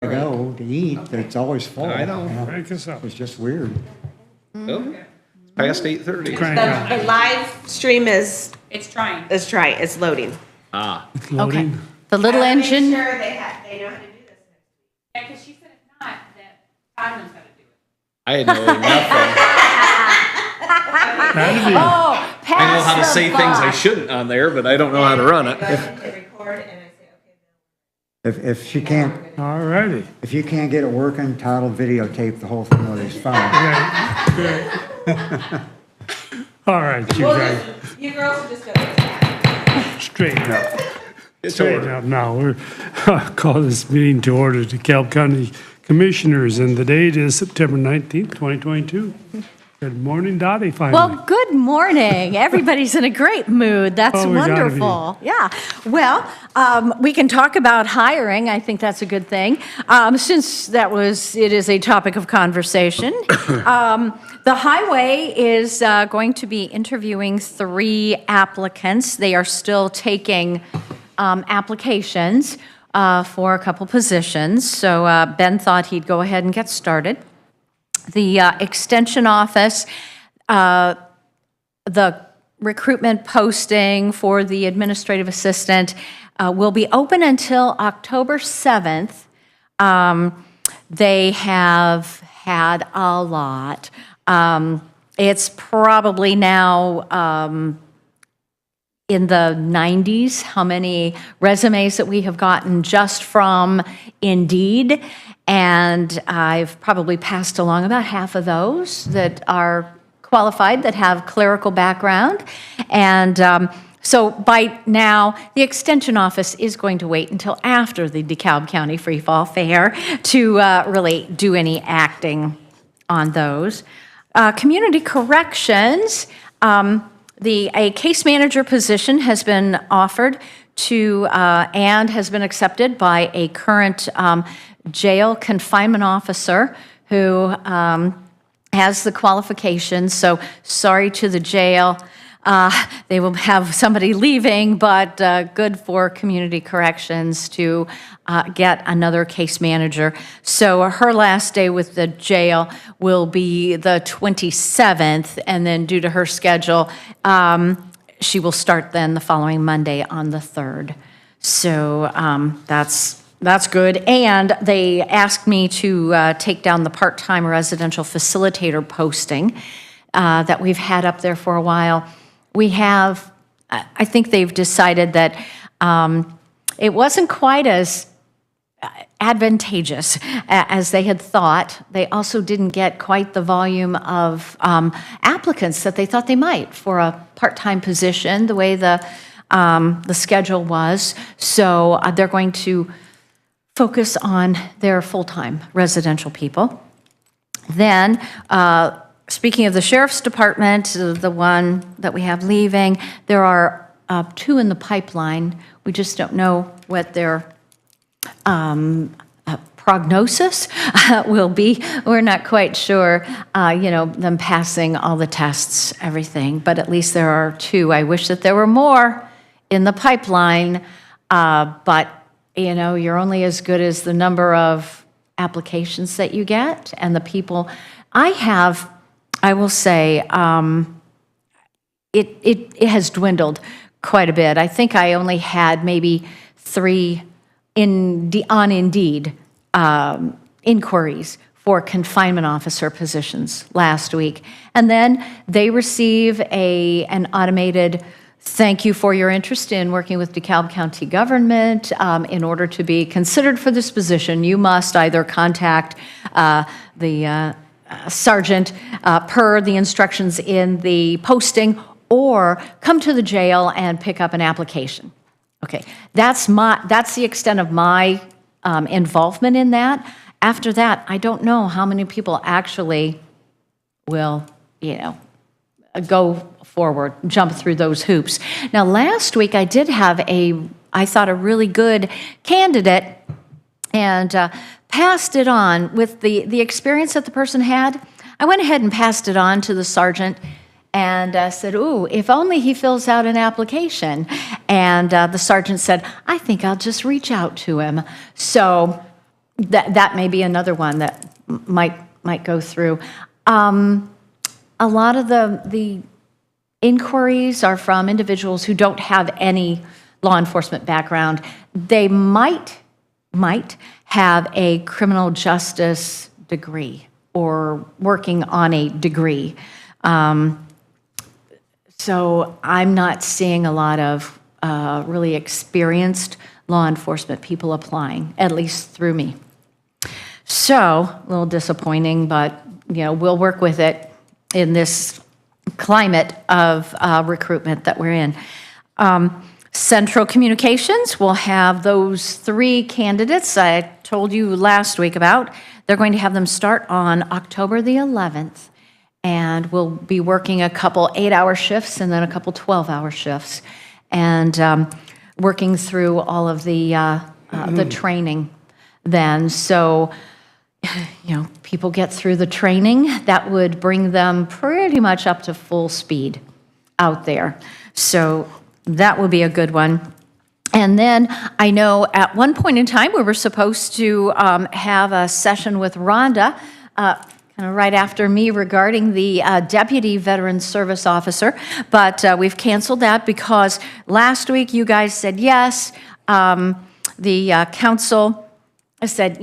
I go to eat, it's always full. I know. Crank us up. It's just weird. Oh, it's past 8:30. Crank up. The live stream is It's trying. it's loading. Ah, Loading. The little Gotta make engine. sure they know how to do this. Yeah, because she said if not, that Todd knows how to do it. I know nothing. That'd be, Oh, I know how to pass the say things I buck. shouldn't on there, but I don't know how to run it. Go ahead and hit record, and I say, okay. If she can't, all righty. if you can't get it working, Todd will videotape the whole thing with his phone. Great. All right, you guys, You girls will just go to the back. straighten up. It's Straighten over. up now. We're, call this meeting to order to DeKalb County Commissioners, and the date is September 19th, 2022. Good morning, Dottie, finally. Well, good morning. Everybody's in a great mood. That's Oh, we gotta be. wonderful. Yeah. Well, we can talk about hiring. I think that's a good thing. Since it is a topic of conversation. The highway is going to be interviewing 3 applicants. They are still taking applications for a couple positions. So Ben thought he'd go ahead and get started. The Extension Office, the recruitment posting for the administrative assistant will be open until October 7th. They have had a lot. It's probably now in the 90s, how many resumes that we have gotten just from Indeed. And I've probably passed along about half of those that are qualified, that have clerical background. And so by now, the Extension Office is going to wait until after the DeKalb County Free Fall Fair to really do any acting on those. Community Corrections, a case manager position has been offered to and has been accepted by a current jail confinement officer who has the qualifications. So sorry to the jail. They will have somebody leaving, but good for Community Corrections to get another case manager. So her last day with the jail will be the 27th, and then due to her schedule, she will start then the following Monday on the 3rd. So that's good. And they asked me to take down the part-time residential facilitator posting that we've had up there for a while. We have, I think they've decided that it wasn't quite as advantageous as they had thought. They also didn't get quite the volume of applicants that they thought they might for a part-time position, the way the schedule was. So they're going to focus on their full-time residential people. Then, speaking of the Sheriff's Department, the one that we have leaving, there are 2 in the pipeline. We just don't know what their prognosis will be. We're not quite sure, them passing all the tests, everything, but at least there are 2. I wish that there were more in the pipeline, but, you're only as good as the number of applications that you get and the people. I will say, it has dwindled quite a bit. I think I only had maybe 3 on Indeed inquiries for confinement officer positions last week. And then they receive an automated thank you for your interest in working with DeKalb County government. In order to be considered for this position, you must either contact the sergeant per the instructions in the posting, or come to the jail and pick up an application. Okay, that's the extent of my involvement in that. After that, I don't know how many people actually will, go forward, jump through those hoops. Now, last week I did have I thought a really good candidate, and passed it on with the experience that the person had. I went ahead and passed it on to the sergeant and said, ooh, if only he fills out an application. And the sergeant said, I think I'll just reach out to him. So that may be another one that might go through. A lot of the inquiries are from individuals who don't have any law enforcement background. They might have a criminal justice degree or working on a degree. So I'm not seeing a lot of really experienced law enforcement people applying, at least through me. So, a little disappointing, but we'll work with it in this climate of recruitment that we're in. Central Communications will have those 3 candidates I told you last week about. They're going to have them start on October the 11th, and we'll be working a couple 8-hour shifts and then a couple 12-hour shifts, and working through all of the training then. So, people get through the training, that would bring them pretty much up to full speed out there. So that would be a good one. And then I know at one point in time, we were supposed to have a session with Rhonda, kind of right after me, regarding the Deputy Veteran Service Officer, but we've canceled that because last week you guys said yes. The council said,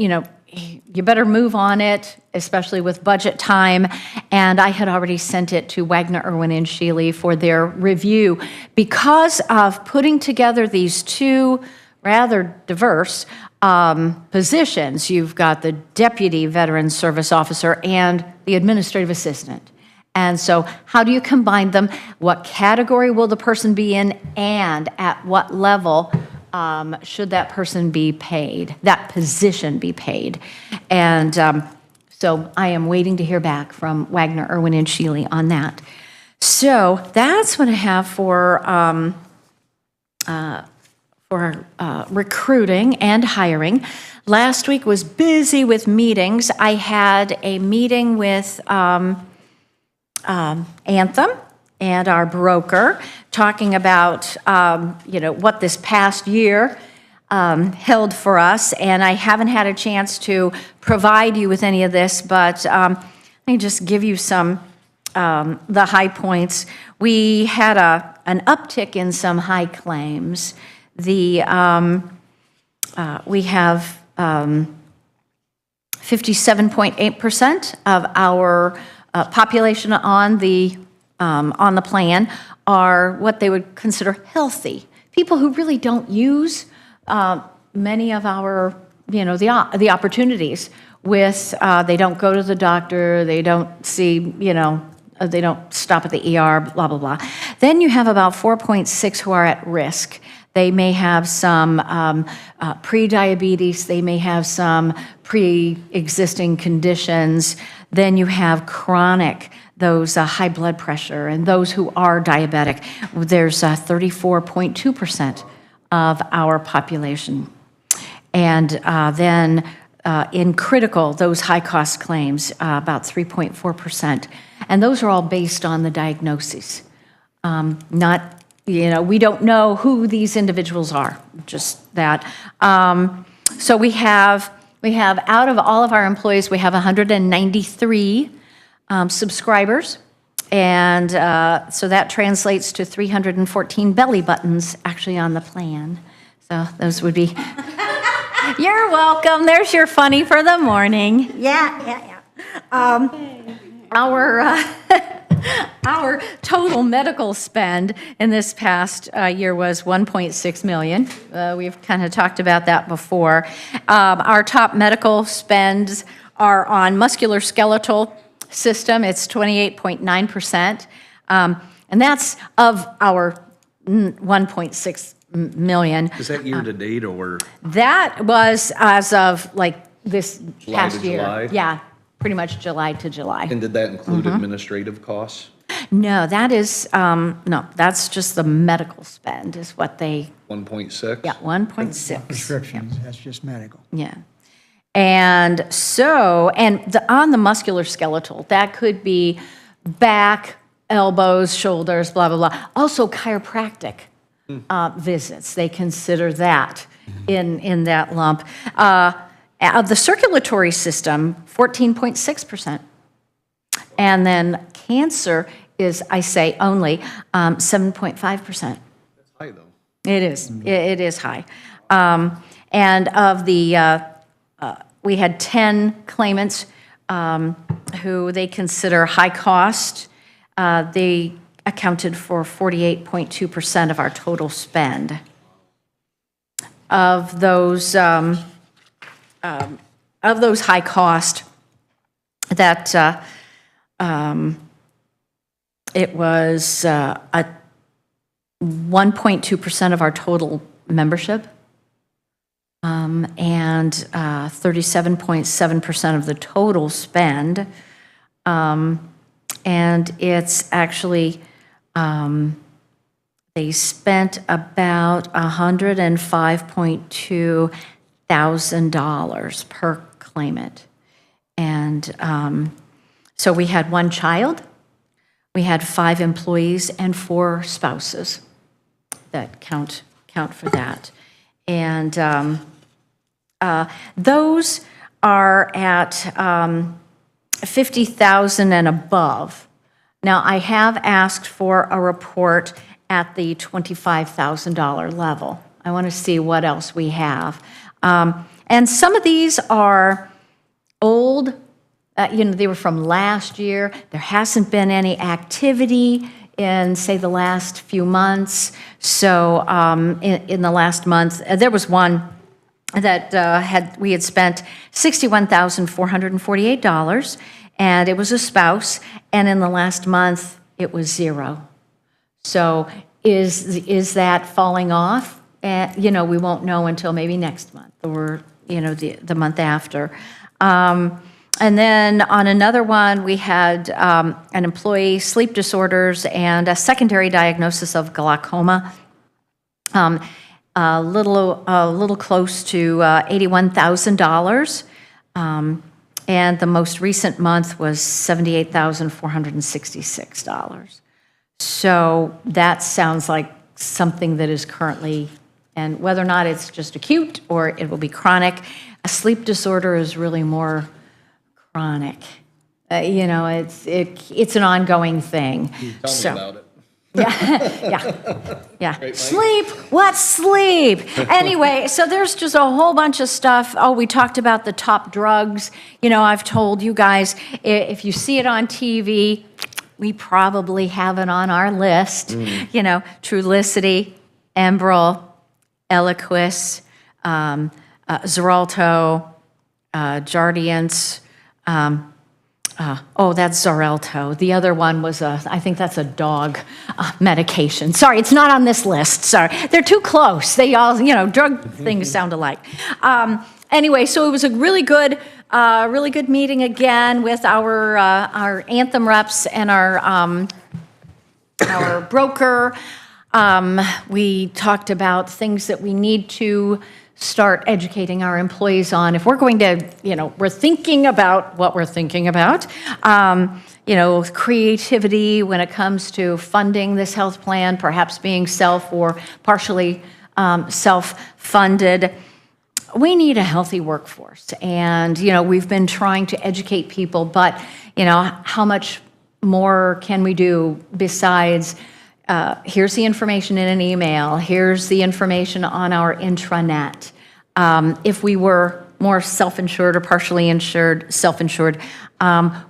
you better move on it, especially with budget time. And I had already sent it to Wagner, Irwin, and Shealy for their review. Because of putting together these 2 rather diverse positions, you've got the Deputy Veteran Service Officer and the Administrative Assistant. And so how do you combine them? What category will the person be in, and at what level should that person be paid, that position be paid? And so I am waiting to hear back from Wagner, Irwin, and Shealy on that. So that's what I have for recruiting and hiring. Last week was busy with meetings. I had a meeting with Anthem and our broker, talking about, what this past year held for us. And I haven't had a chance to provide you with any of this, but let me just give you some, the high points. We had an uptick in some high claims. We have 57.8% of our population on the plan are what they would consider healthy. People who really don't use many of our, the opportunities with, they don't go to the doctor, they don't see, they don't stop at the ER, blah, blah, blah. Then you have about 4.6 who are at risk. They may have some pre-diabetes, they may have some pre-existing conditions. Then you have chronic, those high blood pressure, and those who are diabetic. There's 34.2% of our population. And then in critical, those high-cost claims, about 3.4%. And those are all based on the diagnoses. Not, we don't know who these individuals are, just that. So we have, out of all of our employees, we have 193 subscribers. And so that translates to 314 belly buttons actually on the plan. So those would be, you're welcome. There's your funny for the morning. Yeah. Our total medical spend in this past year was $1.6 million. We've kind of talked about that before. Our top medical spends are on musculoskeletal system. It's 28.9%. And that's of our 1.6 million. Is that year to date or? That was as of like this July past to year. July? Yeah, pretty much July to July. And did that include Mm-hmm. administrative costs? No, that is, no, that's just the medical spend is what they, 1.6? yeah, 1.6. Prescriptions, that's just medical. Yeah. And so, on the musculoskeletal, that could be back, elbows, shoulders, blah, blah, blah. Also chiropractic visits, they consider that in that lump. Of the circulatory system, 14.6%. And then cancer is, I say only, 7.5%. That's high, though. It is. It is high. And of the, we had 10 claimants who they consider high cost. They accounted for 48.2% of our total spend. Of those high cost, that it was a 1.2% of our total membership, and 37.7% of the total spend. And it's actually, they spent about $105.2 thousand per claimant. And so we had 1 child, we had 5 employees, and 4 spouses that count for that. And those are at 50,000 and above. Now, I have asked for a report at the $25,000 level. I want to see what else we have. And some of these are old, they were from last year. There hasn't been any activity in, say, the last few months. So in the last month, there was one that we had spent $61,448, and it was a spouse, and in the last month, it was 0. So is that falling off? We won't know until maybe next month or, the month after. And then on another one, we had an employee, sleep disorders, and a secondary diagnosis of glaucoma. A little close to $81,000. And the most recent month was $78,466. So that sounds like something that is currently, and whether or not it's just acute or it will be chronic, a sleep disorder is really more chronic. It's an ongoing thing. Tell me about it. Yeah. Sleep. What sleep? Anyway, so there's just a whole bunch of stuff. Oh, we talked about the top drugs. I've told you guys, if you see it on TV, we probably have it on our list. Trulicity, Enbrel, Eliquis, Xarelto, Jardiance. That's Xarelto. The other one was I think that's a dog medication. Sorry, it's not on this list. Sorry, they're too close. They all, drug things sound alike. Anyway, so it was a really good meeting again with our Anthem reps and our broker. We talked about things that we need to start educating our employees on. If we're going to, we're thinking about what we're thinking about, creativity when it comes to funding this health plan, perhaps being self or partially self-funded. We need a healthy workforce. And, we've been trying to educate people, but, how much more can we do besides here's the information in an email, here's the information on our intranet. If we were more self-insured or partially insured, self-insured,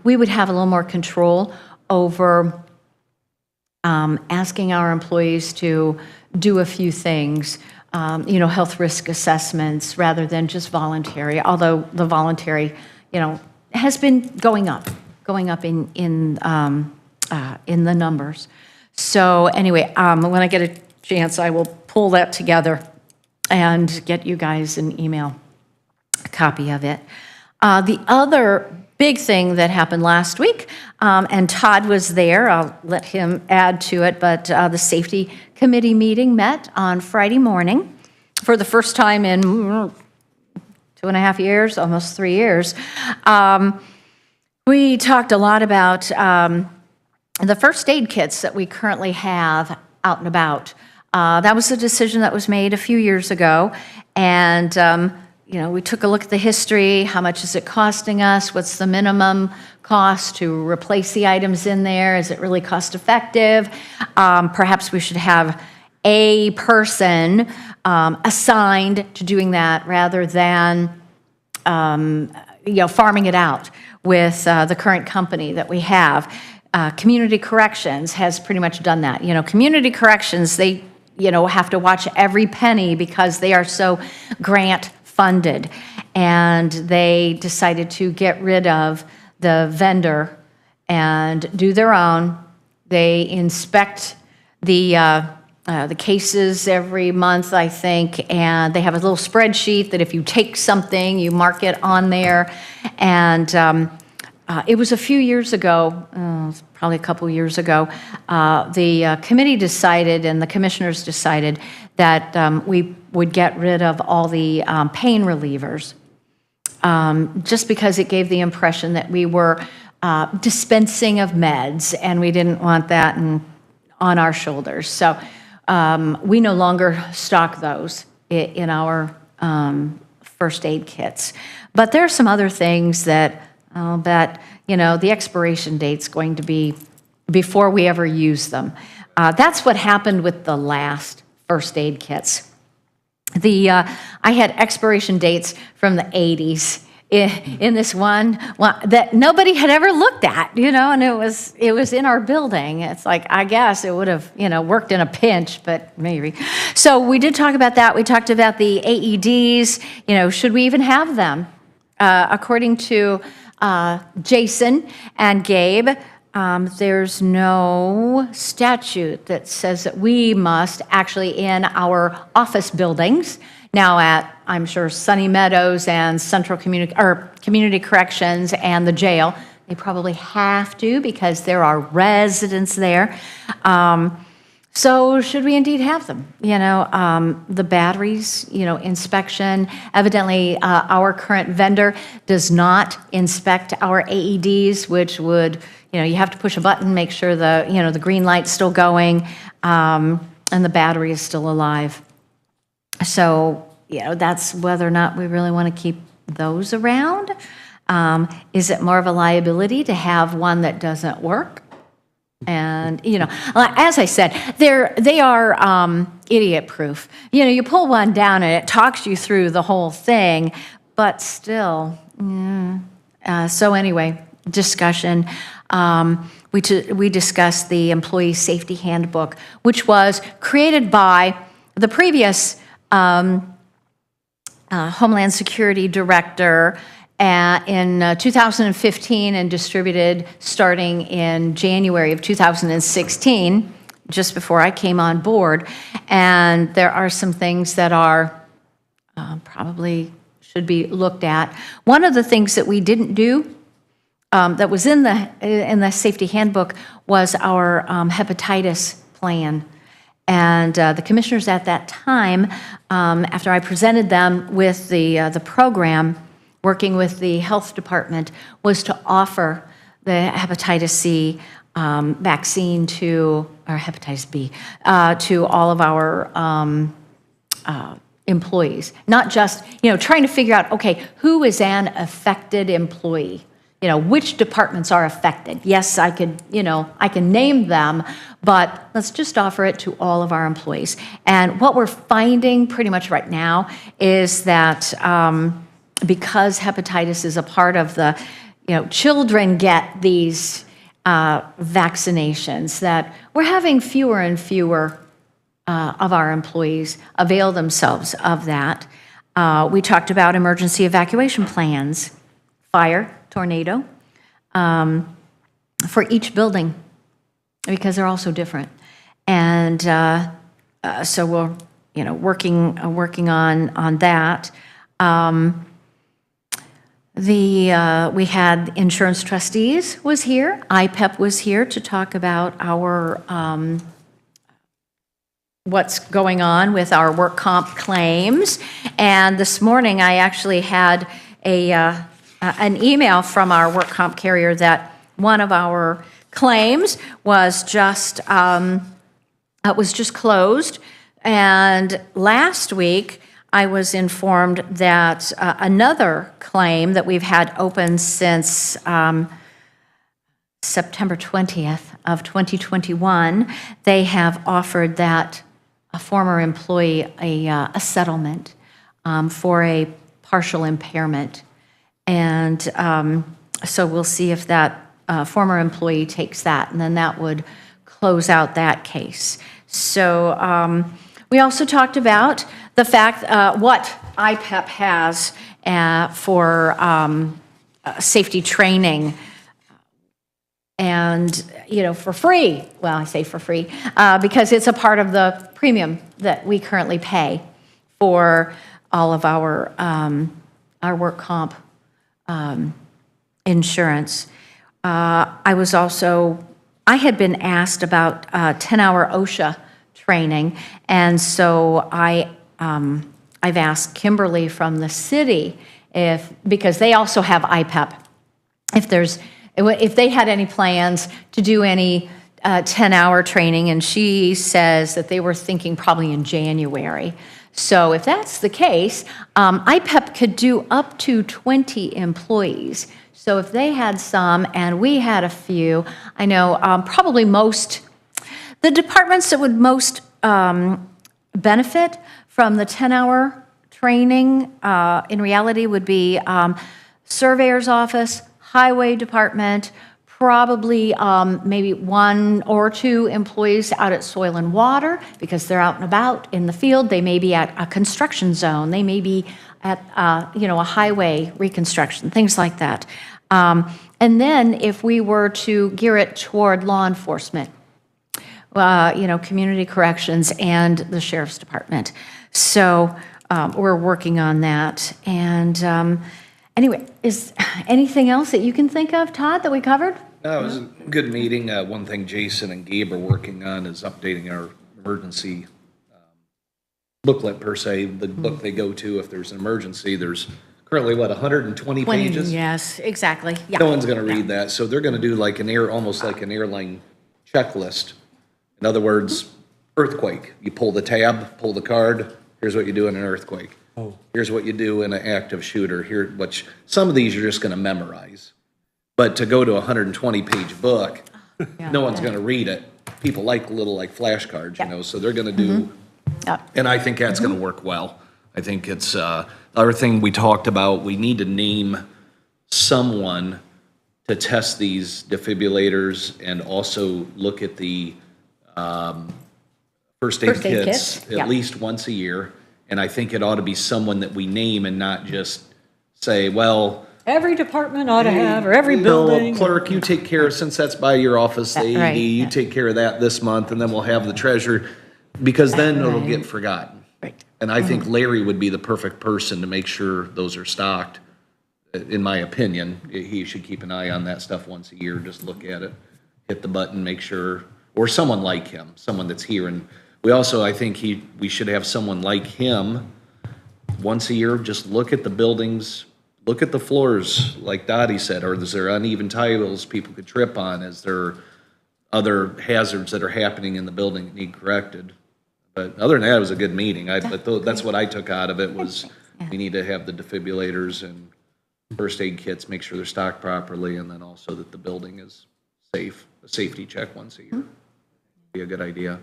we would have a little more control over asking our employees to do a few things, health risk assessments rather than just voluntary, although the voluntary, has been going up in the numbers. So anyway, when I get a chance, I will pull that together and get you guys an email copy of it. The other big thing that happened last week, and Todd was there, I'll let him add to it, but the safety committee meeting met on Friday morning for the first time in 2.5 years, almost 3 years. We talked a lot about the first aid kits that we currently have out and about. That was a decision that was made a few years ago, and we took a look at the history. How much is it costing us? What's the minimum cost to replace the items in there? Is it really cost effective? Perhaps we should have a person assigned to doing that rather than farming it out with the current company that we have. Community Corrections has pretty much done that. Community Corrections, they have to watch every penny because they are so grant funded, and they decided to get rid of the vendor and do their own. They inspect the cases every month, I think, and they have a little spreadsheet that if you take something, you mark it on there. And it was a few years ago, probably a couple years ago, the committee decided and the commissioners decided that we would get rid of all the pain relievers, just because it gave the impression that we were dispensing of meds, and we didn't want that on our shoulders. So we no longer stock those in our first aid kits. But there are some other things that I'll bet, the expiration date's going to be before we ever use them. That's what happened with the last first aid kits. I had expiration dates from the 80s in this one that nobody had ever looked at, and it was in our building. It's like, I guess it would have, worked in a pinch, but maybe. So we did talk about that. We talked about the AEDs, should we even have them? According to Jason and Gabe, there's no statute that says that we must actually in our office buildings. Now at, I'm sure, Sunny Meadows and Community Corrections and the jail, they probably have to because there are residents there. So should we indeed have them? The batteries, inspection. Evidently, our current vendor does not inspect our AEDs, which would, you have to push a button, make sure the green light's still going, and the battery is still alive. So, that's whether or not we really want to keep those around. Is it more of a liability to have one that doesn't work? And, as I said, they are idiot-proof. You pull one down and it talks you through the whole thing, but still. So anyway, discussion. We discussed the Employee Safety Handbook, which was created by the previous Homeland Security Director in 2015 and distributed starting in January of 2016, just before I came on board. And there are some things that are probably should be looked at. One of the things that we didn't do that was in the safety handbook was our hepatitis plan. And the commissioners at that time, after I presented them with the program, working with the health department, was to offer the hepatitis C vaccine or hepatitis B, to all of our employees. Not just, trying to figure out, okay, who is an affected employee? Which departments are affected? Yes, I can name them, but let's just offer it to all of our employees. And what we're finding pretty much right now is that because hepatitis is a part of the, children get these vaccinations, that we're having fewer and fewer of our employees avail themselves of that. We talked about emergency evacuation plans, fire, tornado, for each building, because they're all so different. And so we're, working on that. We had insurance trustees was here. IPEP was here to talk about our what's going on with our work comp claims. And this morning, I actually had an email from our work comp carrier that one of our claims was just closed. And last week, I was informed that another claim that we've had open since September 20th of 2021, they have offered that a former employee a settlement for a partial impairment. And so we'll see if that former employee takes that, and then that would close out that case. So we also talked about the fact what IPEP has for safety training, and, you know, for free. Well, I say for free because it's a part of the premium that we currently pay for all of our work comp insurance. I had been asked about 10-hour OSHA training, and so I've asked Kimberly from the city because they also have IPEP, if they had any plans to do any 10-hour training, and she says that they were thinking probably in January. So if that's the case, IPEP could do up to 20 employees. So if they had some and we had a few, I know probably the departments that would most benefit from the 10-hour training in reality would be surveyor's office, highway department, probably maybe 1 or 2 employees out at soil and water because they're out and about in the field. They may be at a construction zone. They may be at a highway reconstruction, things like that. And then if we were to gear it toward law enforcement, community corrections and the sheriff's department. So we're working on that. And anyway, is anything else that you can think of, Todd, that we covered? No, it was a good meeting. One thing Jason and Gabe are working on is updating our emergency booklet, per se, the book they go to if there's an emergency. There's currently, 120 pages? Yes, exactly. Yeah. No one's going to read that, so they're going to do like almost like an airline checklist. In other words, earthquake. You pull the tab, pull the card, here's what you do in an earthquake. Here's what you do in an active shooter. Some of these you're just going to memorize. But to go to a 120-page book, no one's going to read it. People like little flashcards, so they're going to do, and I think that's going to work well. I think it's, the other thing we talked about, we need to name someone to test these defibrillators and also look at the first aid kits at least once a year. And I think it ought to be someone that we name and not just say, well, every department ought to have, or every building. Clerk, you take care of, since that's by your office, the AED, Right, you take care of that this month, and then we'll have the treasurer, because then it'll get forgotten. Right. And I think Larry would be the perfect person to make sure those are stocked. In my opinion, he should keep an eye on that stuff once a year, just look at it, hit the button, make sure, or someone like him, someone that's here. And we also, I think we should have someone like him once a year, just look at the buildings, look at the floors, like Dottie said, or is there uneven tiles people could trip on? Is there other hazards that are happening in the building that need corrected? But other than that, it was a good meeting. That's what I took out of it was we need to have the defibrillators and first aid kits, make sure they're stocked properly, and then also that the building is safe, a safety check once a year. Be a good idea.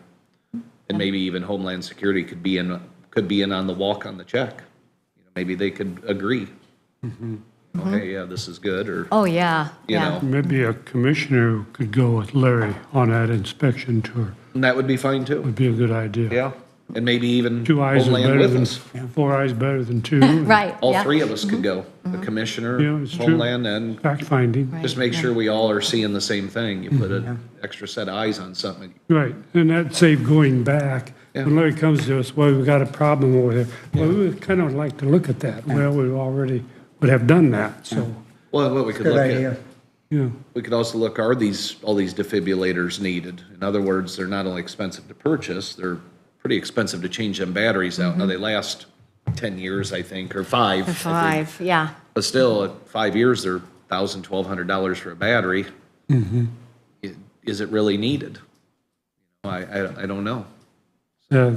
And maybe even Homeland Security could be in on the walk on the check. Maybe they could agree. Hey, yeah, this is good, or Oh, yeah, you yeah. know, Maybe a commissioner could go with Larry on that inspection tour. and that would be fine too. Would be a good idea. Yeah, and maybe even 2 eyes are Homeland better with than, us. 4 eyes better than 2. Right, All yeah. 3 of us could go, the commissioner, Yeah, it's true. Homeland, and Fact finding. just make sure we all are seeing the same thing. You put an extra set of eyes on something. Right, and that'd save going back. When Larry comes to us, well, we've got a problem over there. Well, we would kind of like to look at that. Well, we already would have done that, so, Well, what we could Good look idea. at, yeah. we could also look, are all these defibrillators needed? In other words, they're not only expensive to purchase, they're pretty expensive to change them batteries out. Now, they last 10 years, I think, or 5. I think. 5, yeah. But still, at 5 years, they're $1,000, $1,200 for a battery. Is it really needed? There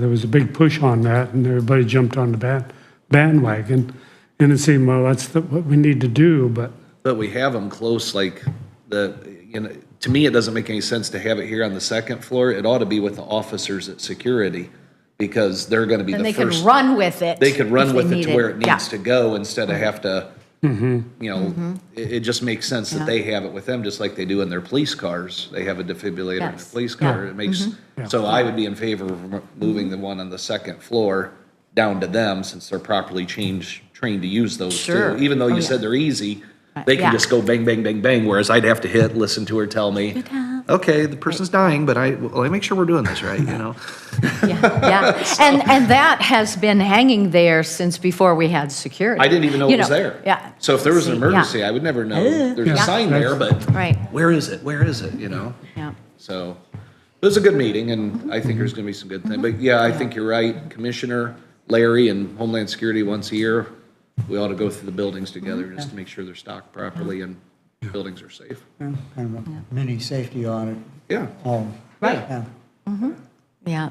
was a big push on that, and everybody jumped on the bandwagon. And it seemed, well, that's what we need to do, but But we have them close, like to me, it doesn't make any sense to have it here on the second floor. It ought to be with the officers at security, because they're gonna be And the they could first. run with it. They could run if with they it to need where it Yeah. needs to go instead of have to, it just makes sense that Yeah. they have it with them, just like they do in their police cars. They have a defibrillator in their Yes. police car. It makes, so I would be in favor of moving the one on the second floor down to them, since they're properly trained to use those too. Sure. Even though Oh, you yeah. said they're easy, they Yeah. can just go bang, bang, bang, bang, whereas I'd have to listen to her tell me, okay, the person's dying, but let me make sure we're doing this right, Yeah. And that has been hanging there since before we had security. I didn't even know You it was there. Yeah. So if there was an See, yeah. emergency, I would never know. There's a Yeah. sign there, but Right. where is it? Where is it, Yeah. So it was a good meeting, and I think there's gonna be some good things. But yeah, I think you're right. Commissioner Larry and Homeland Security once a year, we ought to go through the buildings together just to make sure they're stocked properly and buildings are safe. Kind of a mini safety audit. Yeah. Right. Yeah. Yeah.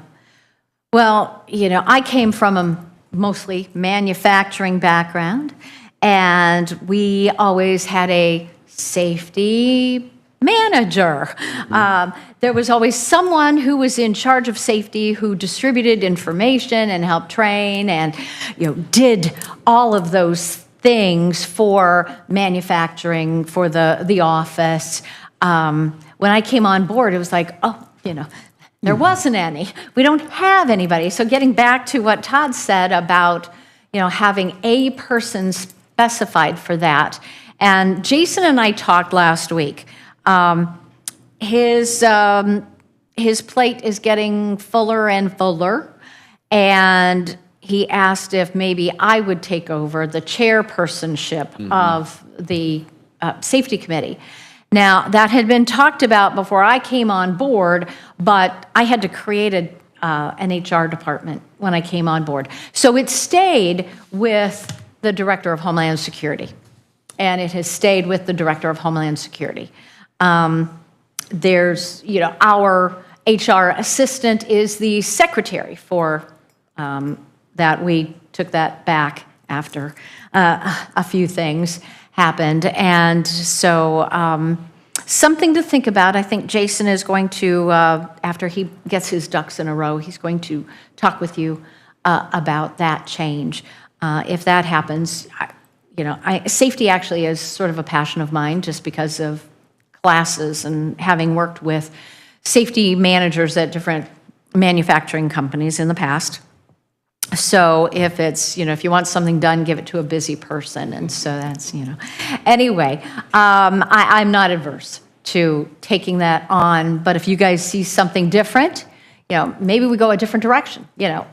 Well, I came from a mostly manufacturing background, and we always had a safety manager. There was always someone who was in charge of safety who distributed information and helped train and, did all of those things for manufacturing, for the office. When I came on board, it was like, there wasn't any. We don't have anybody. So getting back to what Todd said about, having a person specified for that. And Jason and I talked last week. His plate is getting fuller and fuller, and he asked if maybe I would take over the chairpersonship of the safety committee. Now, that had been talked about before I came on board, but I had to create an HR department when I came on board. So it stayed with the Director of Homeland Security, and it has stayed with the Director of Homeland Security. There's, our HR assistant is the secretary for that. We took that back after a few things happened. And so something to think about. I think Jason is going to, after he gets his ducks in a row, he's going to talk with you about that change. If that happens, safety actually is sort of a passion of mine, just because of classes and having worked with safety managers at different manufacturing companies in the past. So if it's, if you want something done, give it to a busy person. And so that's, Anyway, I'm not adverse to taking that on, but if you guys see something different, maybe we go a different direction.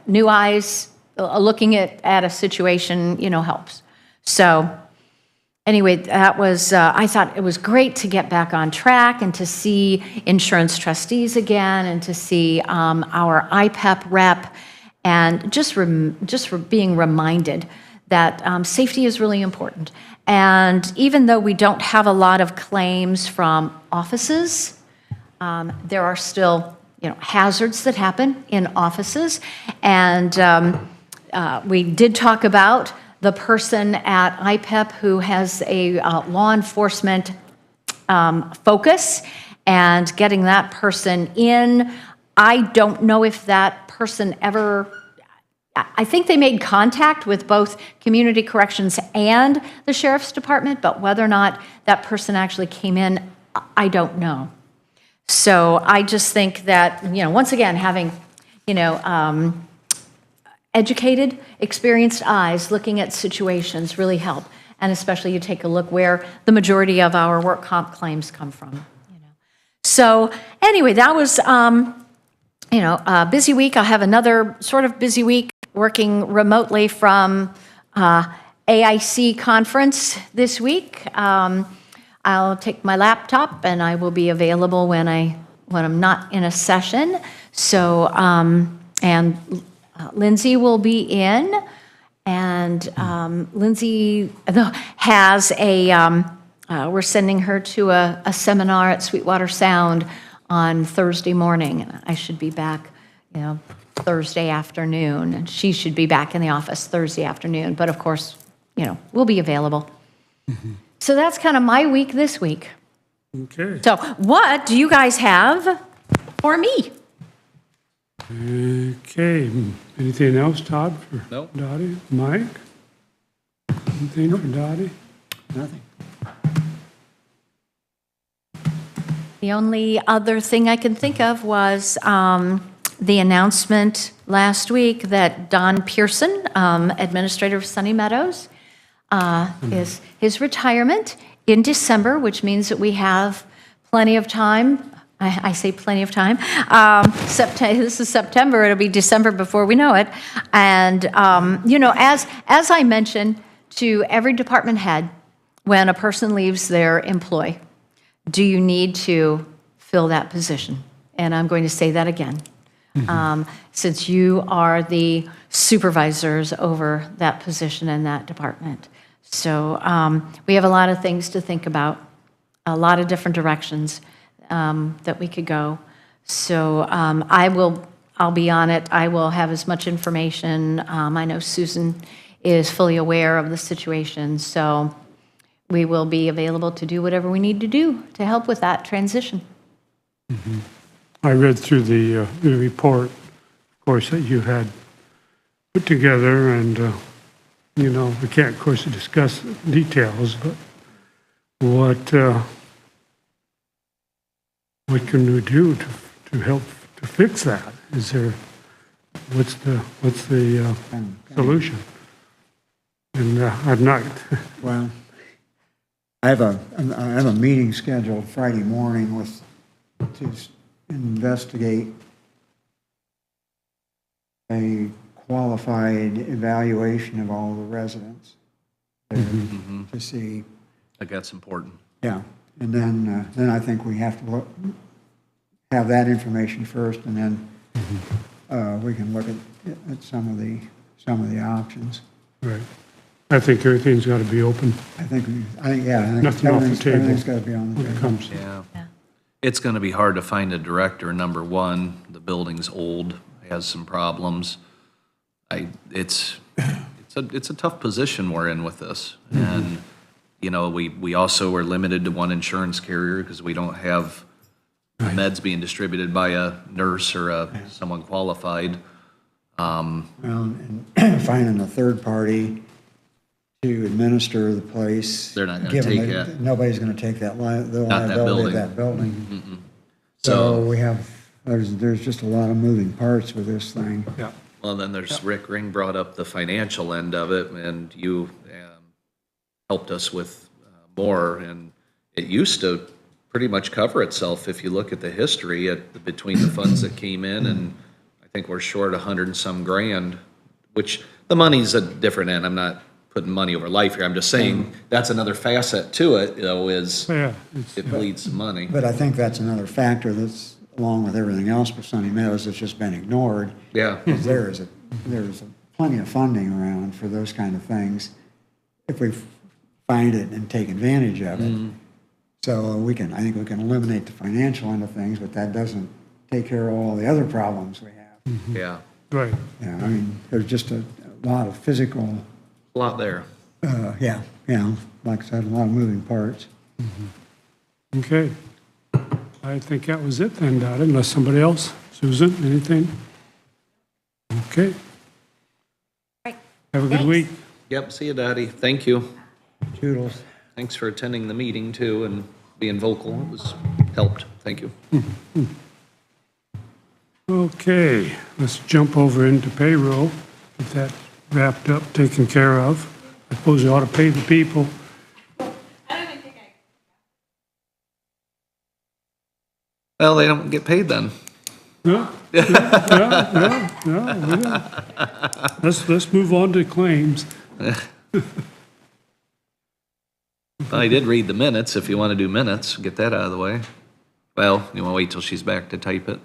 New eyes, looking at a situation, helps. So anyway, that was, I thought it was great to get back on track and to see insurance trustees again and to see our IPEP rep, and just for being reminded that safety is really important. And even though we don't have a lot of claims from offices, there are still hazards that happen in offices. And we did talk about the person at IPEP who has a law enforcement focus, and getting that person in. I don't know if that person ever, I think they made contact with both Community Corrections and the Sheriff's Department, but whether or not that person actually came in, I don't know. So I just think that, once again, having, educated, experienced eyes looking at situations really help. And especially you take a look where the majority of our work comp claims come from. So anyway, that was, a busy week. I'll have another sort of busy week working remotely from AIC conference this week. I'll take my laptop and I will be available when I'm not in a session. So, and Lindsay will be in, and Lindsay has we're sending her to a seminar at Sweetwater Sound on Thursday morning. I should be back, Thursday afternoon, and she should be back in the office Thursday afternoon, but of course, we'll be available. So that's kind of my week this week. Okay. So what do you guys have for me? Okay, anything else, Todd, for Nope. Dottie? Mike? Anything for Dottie? Nothing. The only other thing I can think of was the announcement last week that Don Pearson, administrator of Sunny Meadows, is his retirement in December, which means that we have plenty of time. I say plenty of time. This is September. It'll be December before we know it. And as I mentioned to every department head, when a person leaves their employ, do you need to fill that position? And I'm going to say that again. Since you are the supervisors over that position and that department. So we have a lot of things to think about, a lot of different directions that we could go. So I'll be on it. I will have as much information. I know Susan is fully aware of the situation, so we will be available to do whatever we need to do to help with that transition. I read through the report, of course, that you had put together, and, we can't, of course, discuss details, but what can we do to help to fix that? Is there, what's the solution? And I've not, Well, I have a meeting scheduled Friday morning to investigate a qualified evaluation of all the residents there to see, I think that's important. yeah. And then I think we have to have that information first, and then we can look at some of the options. right. I think everything's got to be open I think Nothing off the table everything's got to be on the when it table. comes. Yeah. It's going to be hard to find a director, number one. The building's old, has some problems. It's a tough position we're in with this. And, we also are limited to one insurance carrier because we don't have meds being distributed by a nurse or someone qualified. Well, and finding a third party to administer the place. They're not gonna given take that it. Nobody's gonna take the liability building. of that building. So we have, there's just a lot of moving parts with this thing. Yeah. Well, then there's Rick Ring brought up the financial end of it, and you helped us with more, and it used to pretty much cover itself if you look at the history between the funds that came in, and I think we're short 100 and some grand, which the money's a different end. I'm not putting money over life here. I'm just saying that's another facet to it, is Yeah, it bleeds some money. But I think that's another factor that's, along with everything else with Sunny Meadows, that's just been ignored. Yeah. Because there's plenty of funding around for those kind of things, if we find it and take advantage of it. So I think we can eliminate the financial end of things, but that doesn't take care of all the other problems we have. Yeah, right. Yeah, I mean, there's just a lot of physical, a lot there. like I said, a lot of moving parts. Okay. I think that was it then, Dottie, unless somebody else. Susan, anything? Okay. Right. Have a good Thanks. week. Yep, see you, Daddy. Thank you. Toodles. Thanks for attending the meeting too and being vocal. It was helped. Thank you. Okay, let's jump over into payroll. Get that wrapped up, taken care of. I suppose you ought to pay the people. I don't even think I. Well, they don't get paid then. Yeah. Let's move on to claims. I did read the minutes. If you want to do minutes, get that out of the way. Well, you want to wait till she's back to type it?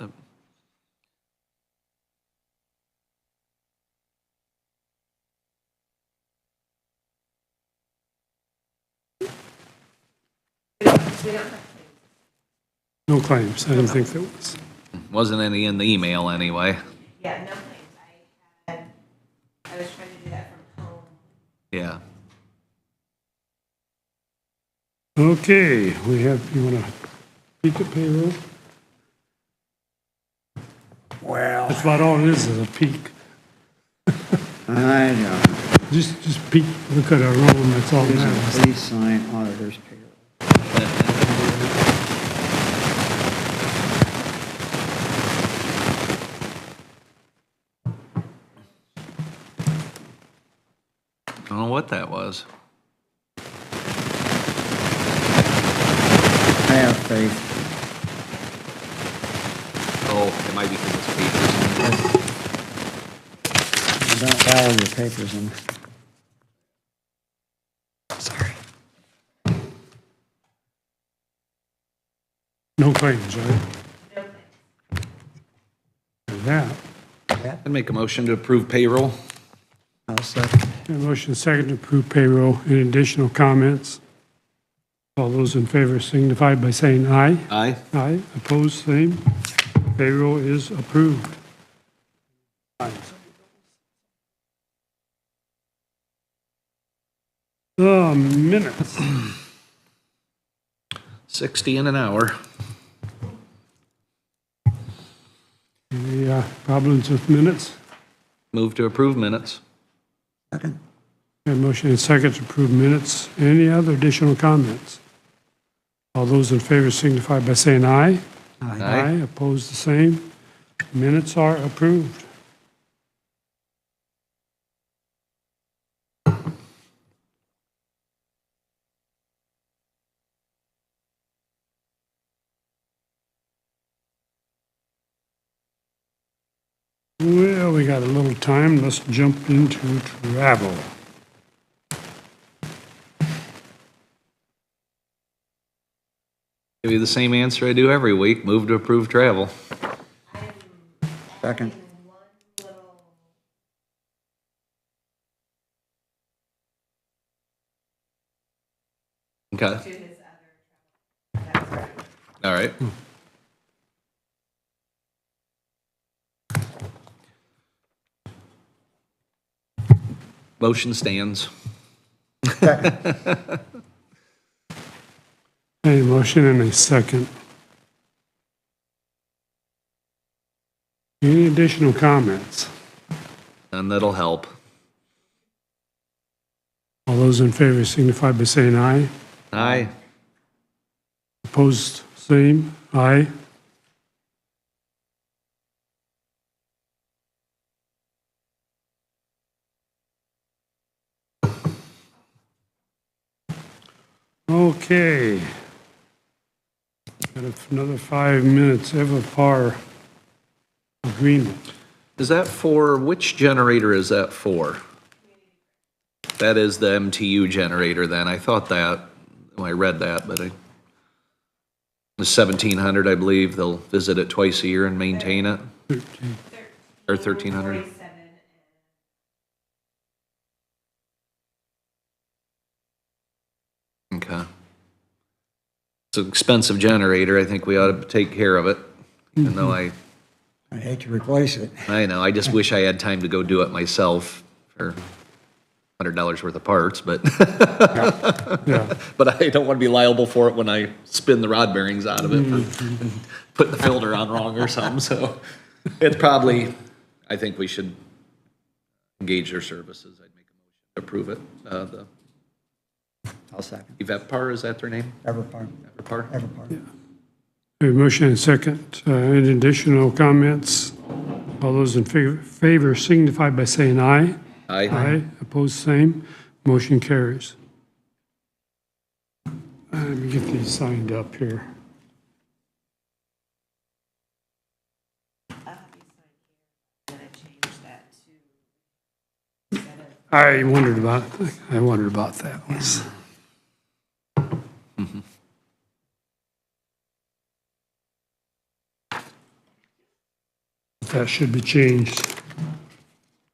No claims. I didn't think there was. Wasn't any in the email anyway. Yeah, no Okay, we have, you want to peek at payroll? Well, That's about all it is a peek. I know. Just peek, look at our own, that's all that matters. Please sign auditor's payroll. I don't know what that was. I have faith. Oh, it might be because it's papers. I don't value your papers in. Sorry. No claims, right? There's that. I'd make a motion to approve payroll. I'll second. A motion second to approve payroll. Any additional comments? All those in favor signify by saying aye. Aye. Aye. Opposed, same. Payroll is approved. Minutes. 60 in an hour. Any problems with minutes? Move to approve minutes. Second. A motion and second to approve minutes. Any other additional comments? All those in favor signify by saying aye. Aye. Opposed, the same. Minutes are approved. Well, we got a little time. Let's jump into travel. Give you the same answer I do every week. Move to approve travel. Second. Okay. All right. Motion stands. A motion and a second. Any additional comments? And that'll help. All those in favor signify by saying aye. Aye. Opposed, same. Aye. Okay. Got another 5 minutes, Everpar agreement. Is that for, which generator is that for? That is the MTU generator then. I thought that, when I read that, but the 1,700, I believe, they'll visit it twice a year and maintain it, 13. or 1,300. Okay. It's an expensive generator. I think we ought to take care of it. Even though I hate to replace it. know, I just wish I had time to go do it myself for $100 worth of parts, but Yeah, but I don't want to be liable for it when I spin the rod bearings out of it for putting the filter on wrong or something. So it's probably, I think we should engage their services. I'd make a motion to approve it. The I'll second. Evapar, is that their name? Everpar. Evapar? Everpar. a motion and second. Any additional comments? All those in favor signify by saying aye. Aye. Aye. Opposed, same. Motion carries. Let me get these signed up here. I wondered about that one. That should be changed.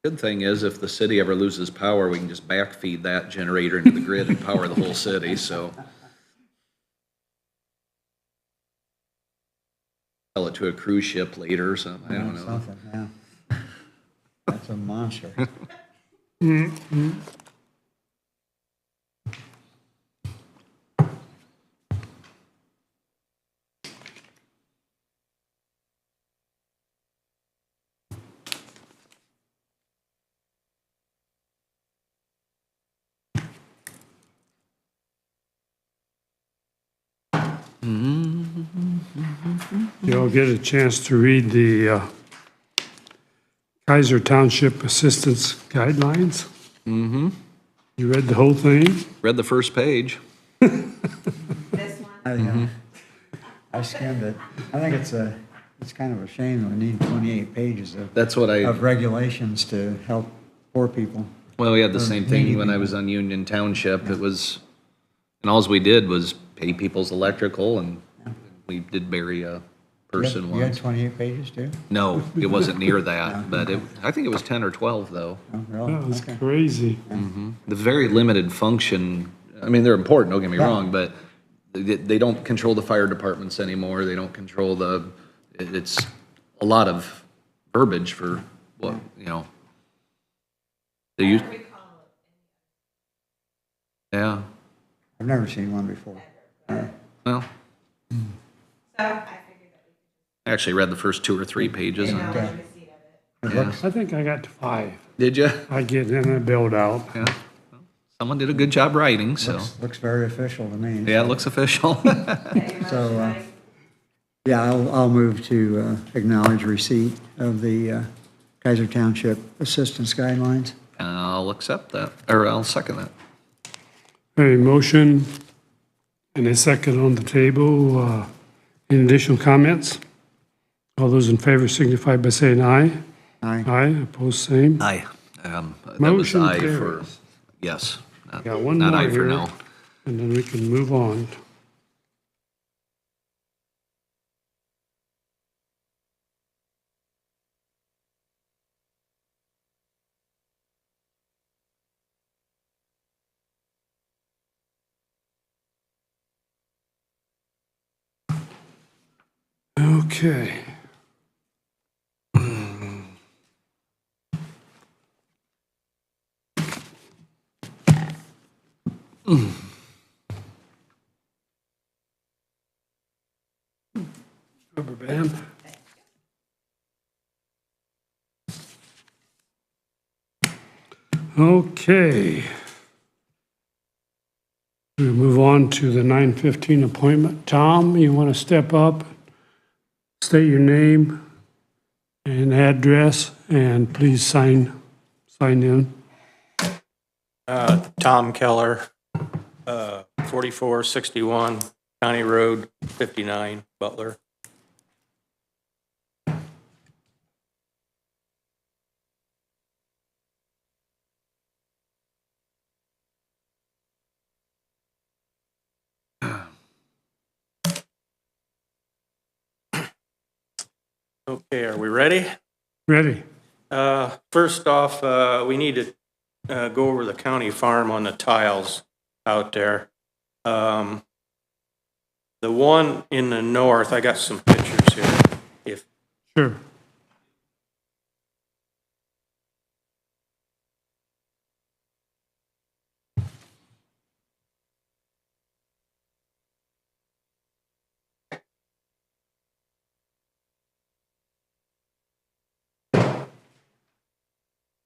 Good thing is, if the city ever loses power, we can just backfeed that generator into the grid and power the whole city, so. Sell it to a cruise ship later or something, I don't know. Something, yeah. That's a monster. You'll get a chance to read the Kaiser Township Assistance Guidelines? Mm-hmm. You read the whole thing? Read the first page. I skimmed it. I think it's kind of a shame that we need 28 pages That's what of regulations to help poor people. well, we had the same thing needy when I people. was on Union Township. It was, and alls we did was pay people's electrical, and we did bury a person You had once. 28 pages too? No, it wasn't near that, but I think it was 10 or 12, though. Oh, really? That was Okay. crazy. The very limited function, I mean, they're important, don't get me Yeah. wrong, but they don't control the fire departments anymore. They don't control it's a lot of verbiage for what, you know. They use, yeah, I've never seen one before. well, So I figured that I actually read the first 2 or 3 pages. we could Okay. know the receipt of it. It looks, I think I got to 5. Did you? I get in and build out. Yeah. Someone did a good job writing, so, looks very official to me. yeah, it looks official. So, yeah, I'll move to acknowledge receipt of the Kaiser Township Assistance Guidelines. I'll accept that, or I'll second that. A motion and a second on the table. Any additional comments? All those in favor signify by saying aye. Aye. Aye, opposed, same. Aye. That was Motion aye for, carries. yes. Got one Not more aye for here, no. and then we can move on. Okay. Rubber band. Okay. We move on to the 9:15 appointment. Tom, you want to step up, state your name and address, and please sign in. Tom Keller, 4461 County Road 59, Butler. Okay, are we ready? Ready? First off, we need to go over the county farm on the tiles out there. The one in the north, I got some pictures here. If Sure.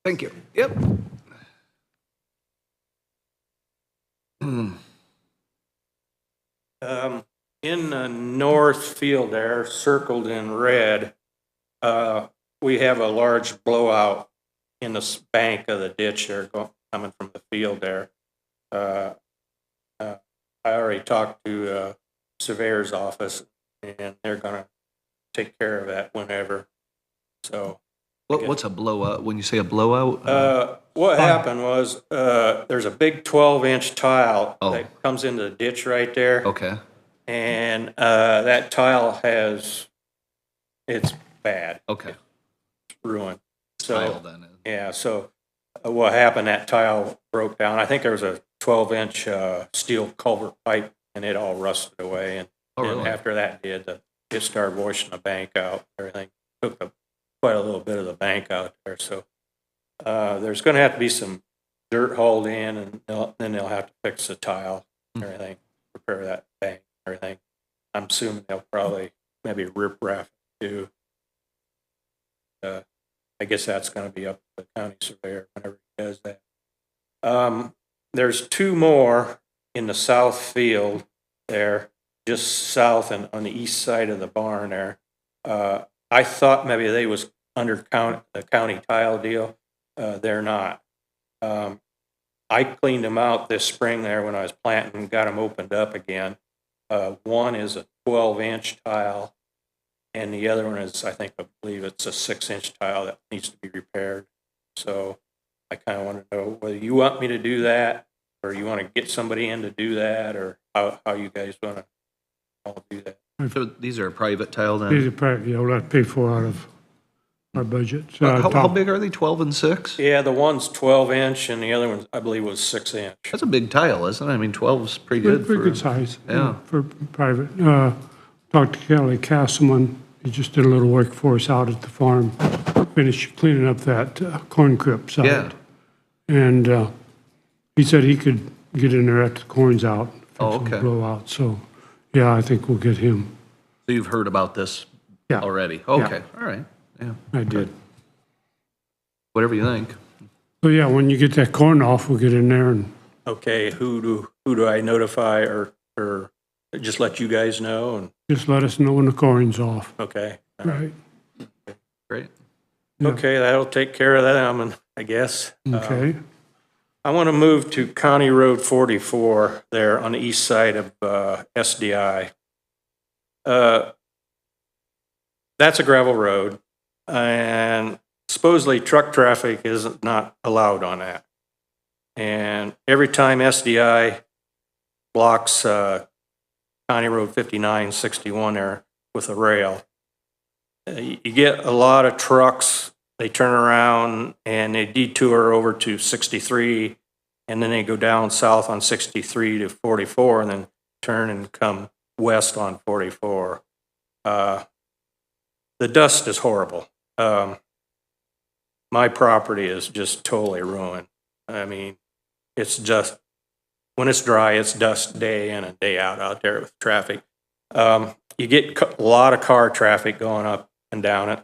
Thank you. Yep. in the north field there, circled in red, we have a large blowout in the bank of the ditch there coming from the field there. I already talked to surveyor's office, and they're gonna take care of that whenever. So What's a blowout? When you say a blowout? what happened was there's a big 12-inch tile Oh. that comes into the ditch right there, Okay. and that tile it's bad, Okay. ruined. Tile So then. yeah, so what happened? That tile broke down. I think there was a 12-inch steel culvert pipe, and it all rusted away. And, Oh, and really? after that it started washing the bank out. Everything took quite a little bit of the bank out there. So there's going to have to be some dirt hauled in, and then they'll have to fix the tile and everything, repair that bank and everything. I'm assuming they'll probably maybe rip raff it too. I guess that's going to be up to the county surveyor whenever he does that. There's two more in the south field there. just south and on the east side of the barn there. I thought maybe they was under the county tile deal. They're not. I cleaned them out this spring there when I was planting and got them opened up again. One is a 12-inch tile, and the other one is, I believe it's a 6-inch tile that needs to be repaired. So I kind of want to know whether you want me to do that, or you want to get somebody in to do that, or how you guys want to all do that. So these are private tile These then? are probably, we'll have to pay for out of our budget. So How big are they, 12 and 6? Yeah, the one's 12-inch, and the other one, I believe, was 6-inch. That's a big tile, isn't it? I mean, 12 is pretty good Pretty for. good size. Yeah. For private. Talked to Kelly Castleman. He just did a little work for us out at the farm. Finished cleaning up that corn crib site. Yeah. And he said he could get in there after the corn's out. Oh, fix some okay. Blowout. So, yeah, I think we'll get him. So you've heard about this Yeah. already? Okay, all right, yeah, I did. whatever you think. So, yeah, when you get that corn off, we'll get in there and Okay, who do I notify, or just let you guys know? And just let us know when the corn's off. okay, Right. Great. Yeah. okay, that'll take care of that. I guess. Okay. I want to move to County Road 44 there on the east side of SDI. That's a gravel road, and supposedly truck traffic is not allowed on that. And every time SDI blocks County Road 59, 61 there with a rail, you get a lot of trucks. They turn around and they detour over to 63, and then they go down south on 63 to 44, and then turn and come west on 44. The dust is horrible. My property is just totally ruined. I mean, it's just, when it's dry, it's dust day in and day out there with traffic. You get a lot of car traffic going up and down it.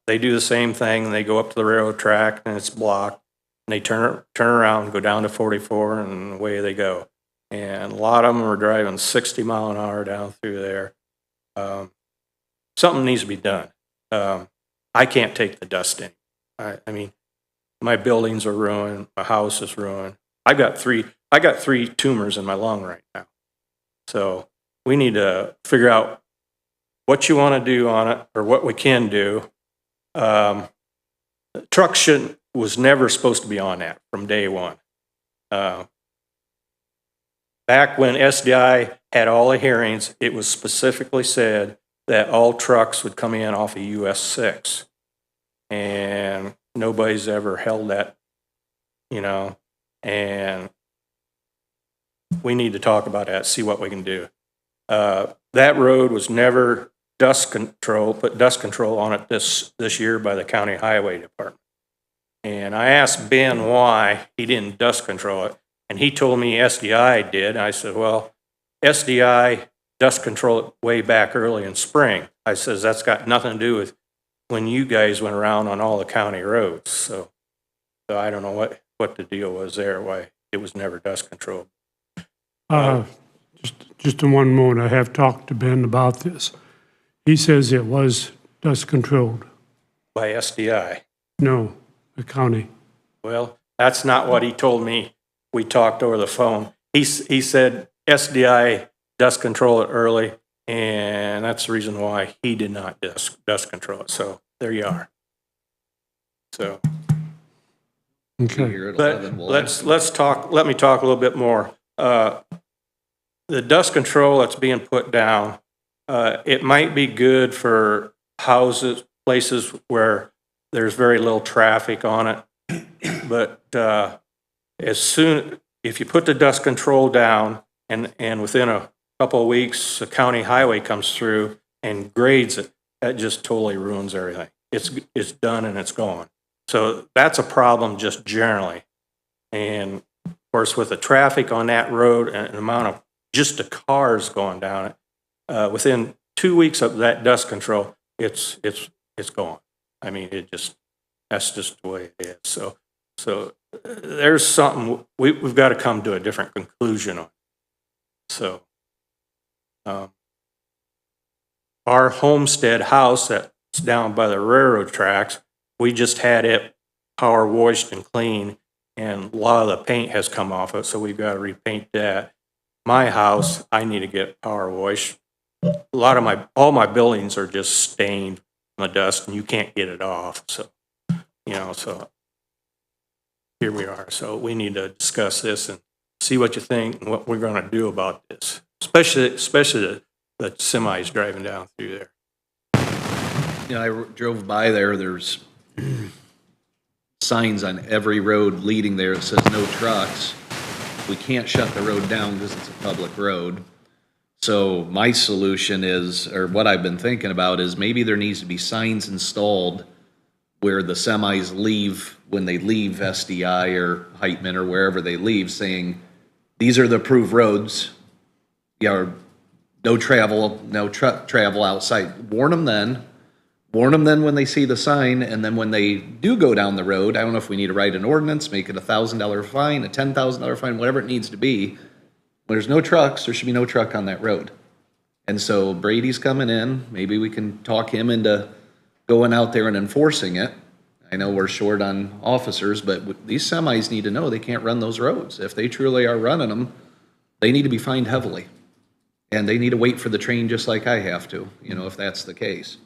They do the same thing. They go up to the railroad track and it's blocked. And they turn around, go down to 44, and away they go. And a lot of them are driving 60 mile an hour down through there. Something needs to be done. I can't take the dust in. I mean, my buildings are ruined. My house is ruined. I got three tumors in my lung right now. So we need to figure out what you want to do on it, or what we can do. Truck was never supposed to be on that from day one. Back when SDI had all the hearings, it was specifically said that all trucks would come in off of US 6. And nobody's ever held that, and we need to talk about that, see what we can do. That road was never put dust control on it this year by the county highway department. And I asked Ben why he didn't dust control it, and he told me SDI did. I said, well, SDI dust control it way back early in spring. I says, that's got nothing to do with when you guys went around on all the county roads. So I don't know what the deal was there, why it was never dust controlled. Just in one moment, I have talked to Ben about this. He says it was dust controlled. By SDI. No, the county. Well, that's not what he told me. We talked over the phone. He said SDI dust control it early, and that's the reason why he did not dust control it. So there you are. So Okay. Here at 11, we'll let me talk a little bit more. The dust control that's being put down, it might be good for places where there's very little traffic on it. But if you put the dust control down and within a couple of weeks, the county highway comes through and grades it, that just totally ruins everything. It's done and it's gone. So that's a problem just generally. And of course, with the traffic on that road and the amount of just the cars going down it, within 2 weeks of that dust control, it's gone. I mean, that's just the way it is. So there's something we've got to come to a different conclusion on. So Our homestead house that's down by the railroad tracks, we just had it power washed and clean, and a lot of the paint has come off it, so we've got to repaint that. My house, I need to get power washed. All my buildings are just stained from the dust, and you can't get it off, so, so here we are. So we need to discuss this and see what you think and what we're gonna do about this, especially the semis driving down through there. I drove by there, there's signs on every road leading there that says no trucks. We can't shut the road down because it's a public road. So my solution is, or what I've been thinking about is maybe there needs to be signs installed where the semis leave, when they leave SDI or Heitman or wherever they leave, saying, these are the approved roads. No travel, no truck travel outside. Warn them then when they see the sign, and then when they do go down the road, I don't know if we need to write an ordinance, make it $1,000 fine, a $10,000 fine, whatever it needs to be. When there's no trucks, there should be no truck on that road. And so Brady's coming in, maybe we can talk him into going out there and enforcing it. I know we're short on officers, but these semis need to know they can't run those roads. If they truly are running them, they need to be fined heavily. And they need to wait for the train just like I have to, if that's the case.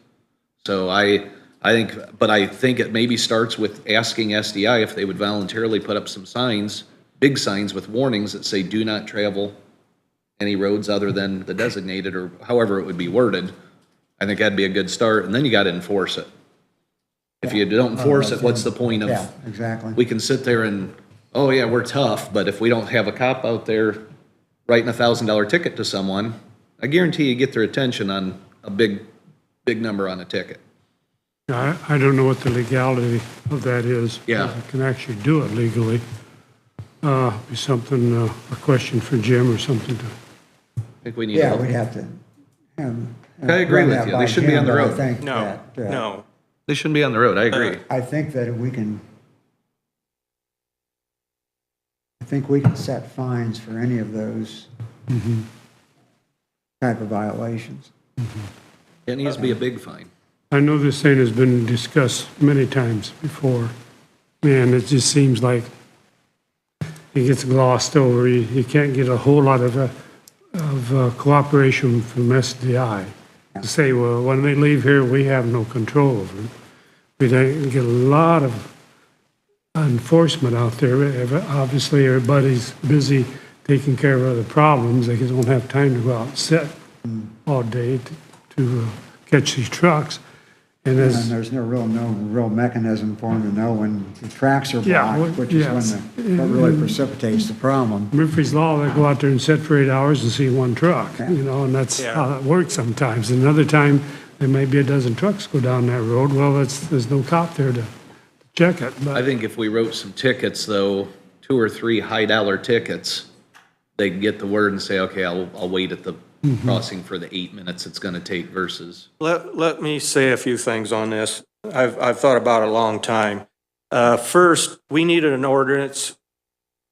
So I think it maybe starts with asking SDI if they would voluntarily put up some signs, big signs with warnings that say do not travel any roads other than the designated, or however it would be worded. I think that'd be a good start, and then you gotta enforce it. If you don't enforce it, what's the point of? Yeah, exactly. We can sit there and, oh yeah, we're tough, but if we don't have a cop out there writing $1,000 ticket to someone, I guarantee you get their attention on a big number on a ticket. I don't know what the legality of that is. Yeah. If I can actually do it legally. Be something, a question for Jim or something to. I think we need Yeah, to. we'd have to have. I agree run with that you. by They should be Jim, on the but I road. think No, that, no. They shouldn't be on the road, I agree. I think that I think we can set fines for any of those type of violations. It needs to be a big fine. I know this thing has been discussed many times before, and it just seems like it gets glossed over. You can't get a whole lot of cooperation from SDI to say, well, when they leave here, we have no control over them. We don't get a lot of enforcement out there. Obviously, everybody's busy taking care of other problems. They don't have time to go out and sit all day to catch these trucks. And And as, there's no real mechanism for them to know when the tracks are Yeah, blocked, which is yes. what really precipitates the problem. Murphy's Law, they go out there and sit for 8 hours and see one truck, Yeah. and that's Yeah. how that works sometimes. Another time, there may be a dozen trucks go down that road. Well, there's no cop there to check it, I but think if we wrote some tickets, though, 2 or 3 high-dollar tickets, they can get the word and say, okay, I'll wait at the crossing for the 8 minutes it's gonna take versus. Let me say a few things on this. I've thought about it a long time. First, we needed an ordinance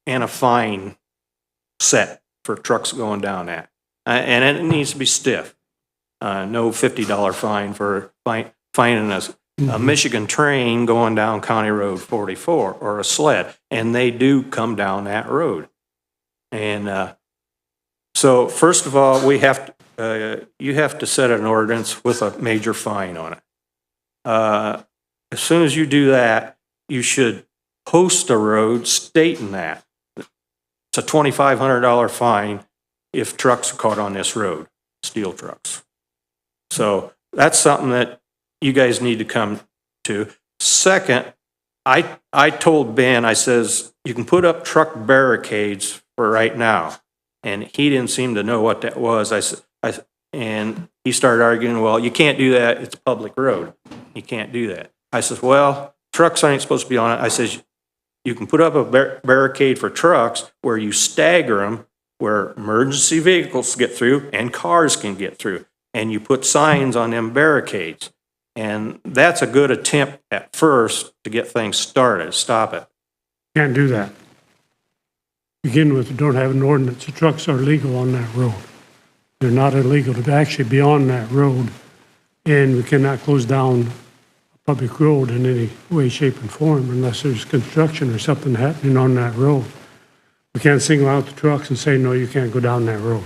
and a fine set for trucks going down that. And it needs to be stiff. No $50 fine for fining a Michigan train going down County Road 44 or a sled. And they do come down that road. And so first of all, you have to set an ordinance with a major fine on it. As soon as you do that, you should post a road stating that. It's a $2,500 fine if trucks are caught on this road, steel trucks. So that's something that you guys need to come to. Second, I told Ben, I says, you can put up truck barricades for right now. And he didn't seem to know what that was. And he started arguing, well, you can't do that. It's a public road. You can't do that. I says, well, trucks aren't supposed to be on it. I says, you can put up a barricade for trucks where you stagger them, where emergency vehicles get through and cars can get through. And you put signs on them barricades. And that's a good attempt at first to get things started, stop it. can't do that. Begin with, we don't have an ordinance. The trucks are legal on that road. they're not illegal to actually be on that road, and we cannot close down a public road in any way, shape, and form unless there's construction or something happening on that road. We can't single out the trucks and say, no, you can't go down that road.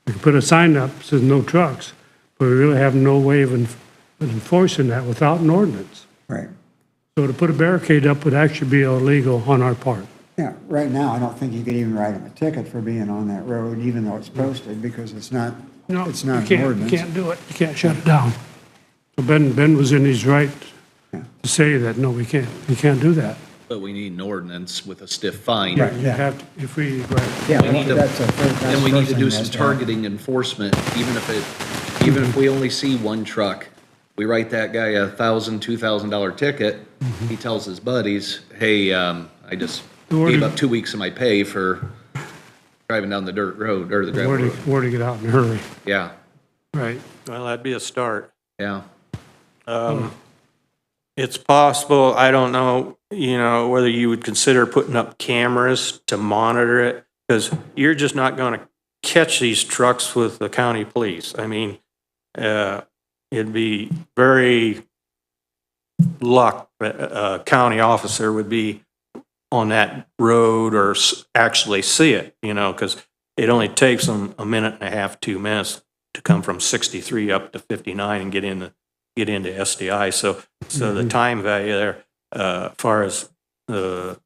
We can put a sign up that says no trucks, but we really have no way of enforcing that without an ordinance. Right. So to put a barricade up would actually be illegal on our part. Yeah, right now, I don't think you could even write them a ticket for being on that road, even though it's posted, because it's not No, an you ordinance. can't do it. You can't shut it down. So Ben was in his right to say that, no, we can't do that. But we need an ordinance with a stiff fine. Right. You have to, if we, right. Yeah, We need to- that's And we need to do some that's targeting enforcement, even if we only see one truck. We write that guy a $1,000, $2,000 ticket. He tells his buddies, hey, I just gave up 2 weeks of my pay for driving down the dirt road, or the gravel road. Where to get out in a hurry. Yeah, Right. Well, that'd be a start. yeah. It's possible, I don't know, whether you would consider putting up cameras to monitor it, because you're just not gonna catch these trucks with the county police. I mean, it'd be very luck that a county officer would be on that road or actually see it, because it only takes them a minute and a half, 2 minutes to come from 63 up to 59 and get into SDI. So the time value there, as far as the